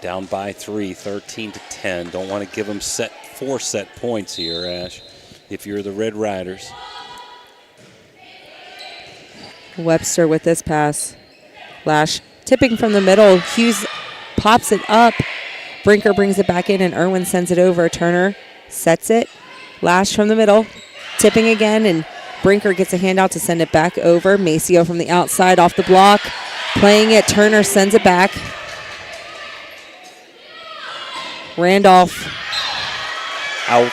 Down by 3, 13-10. Don't want to give them 4 set points here, Ash, if you're the Red Riders. Webster with this pass. Lash tipping from the middle. Hughes pops it up. Brinker brings it back in, and Irwin sends it over. Turner sets it. Lash from the middle. Tipping again, and Brinker gets a handout to send it back over. Maceo from the outside off the block. Playing it. Turner sends it back. Randolph. Out.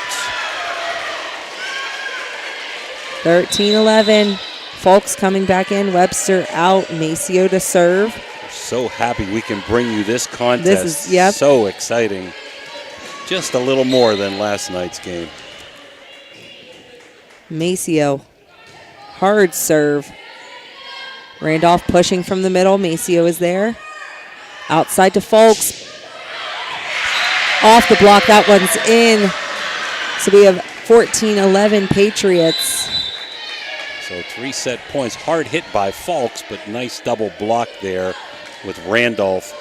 13-11. Folks coming back in. Webster out. Maceo to serve. So happy we can bring you this contest. This is, yep. So exciting. Just a little more than last night's game. Maceo. Hard serve. Randolph pushing from the middle. Maceo is there. Outside to Folks. Off the block. That one's in. So we have 14-11 Patriots. So 3 set points. Hard hit by Falks, but nice double block there with Randolph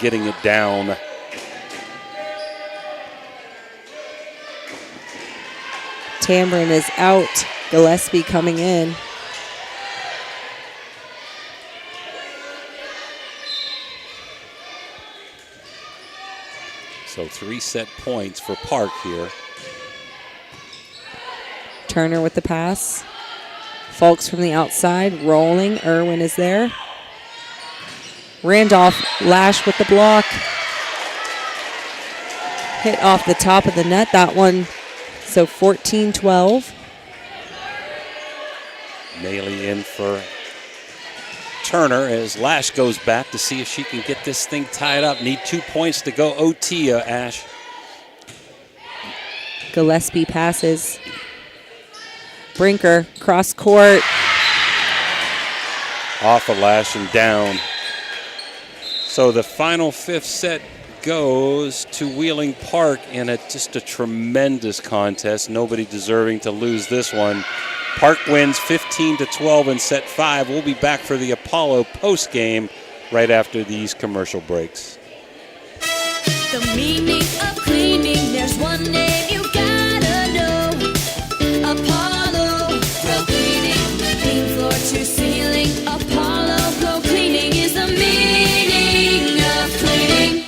getting it down. Tambrin is out. Gillespie coming in. So 3 set points for Park here. Turner with the pass. Folks from the outside, rolling. Irwin is there. Randolph, Lash with the block. Hit off the top of the net, that one. So 14-12. Maley in for Turner as Lash goes back to see if she can get this thing tied up. Need 2 points to go OT, Ash. Gillespie passes. Brinker, cross court. Off of Lash and down. So the final 5th set goes to Wheeling Park in just a tremendous contest. Nobody deserving to lose this one. Park wins 15-12 in set 5. We'll be back for the Apollo post game right after these commercial breaks. The meaning of cleaning, there's one name you gotta know. Apollo Pro Cleaning. Clean floor to ceiling. Apollo Pro Cleaning is the meaning of cleaning.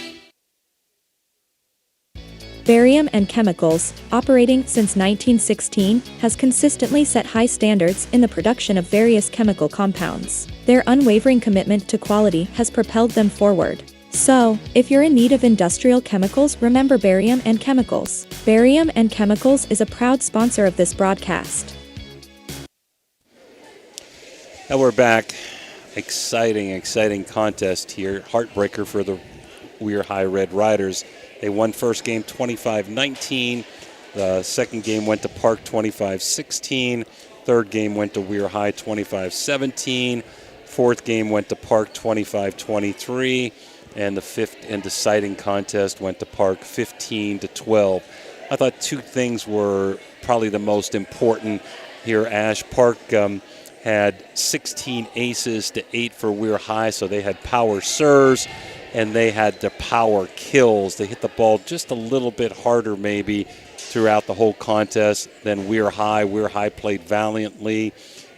Barium and Chemicals, operating since 1916, has consistently set high standards in the production of various chemical compounds. Their unwavering commitment to quality has propelled them forward. So, if you're in need of industrial chemicals, remember Barium and Chemicals. Barium and Chemicals is a proud sponsor of this broadcast. Now we're back. Exciting contest here. Heartbreaker for the Weir High Red Riders. They won first game 25-19. The second game went to Park 25-16. Third game went to Weir High 25-17. Fourth game went to Park 25-23. And the fifth and deciding contest went to Park 15-12. I thought 2 things were probably the most important here, Ash. Park had 16 aces to 8 for Weir High, so they had power serves and they had the power kills. They hit the ball just a little bit harder maybe throughout the whole contest than Weir High. Weir High played valiantly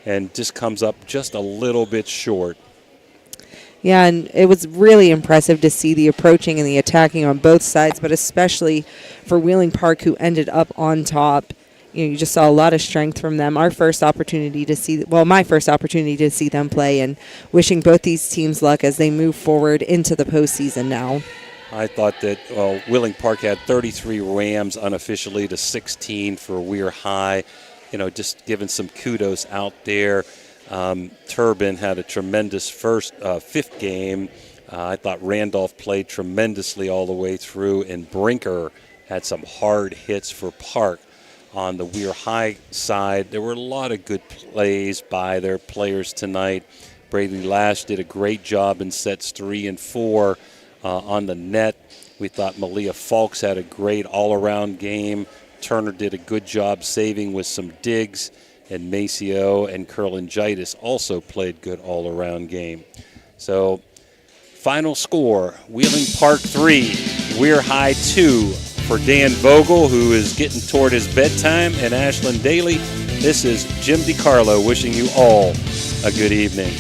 and just comes up just a little bit short. Yeah, and it was really impressive to see the approaching and the attacking on both sides, but especially for Wheeling Park, who ended up on top. you just saw a lot of strength from them. My first opportunity to see them play, and wishing both these teams luck as they move forward into the postseason now. I thought that Wheeling Park had 33 Rams unofficially to 16 for Weir High. Just giving some kudos out there. Turbin had a tremendous fifth game. I thought Randolph played tremendously all the way through, and Brinker had some hard hits for Park. On the Weir High side, there were a lot of good plays by their players tonight. Brady Lash did a great job in sets 3 and 4 on the net. We thought Malia Falks had a great all-around game. Turner did a good job saving with some digs, and Maceo and Kurlangitis also played good all-around game. So, final score, Wheeling Park 3, Weir High 2. For Dan Vogel, who is getting toward his bedtime, and Ashland Daly, this is Jim DiCarlo wishing you all a good evening.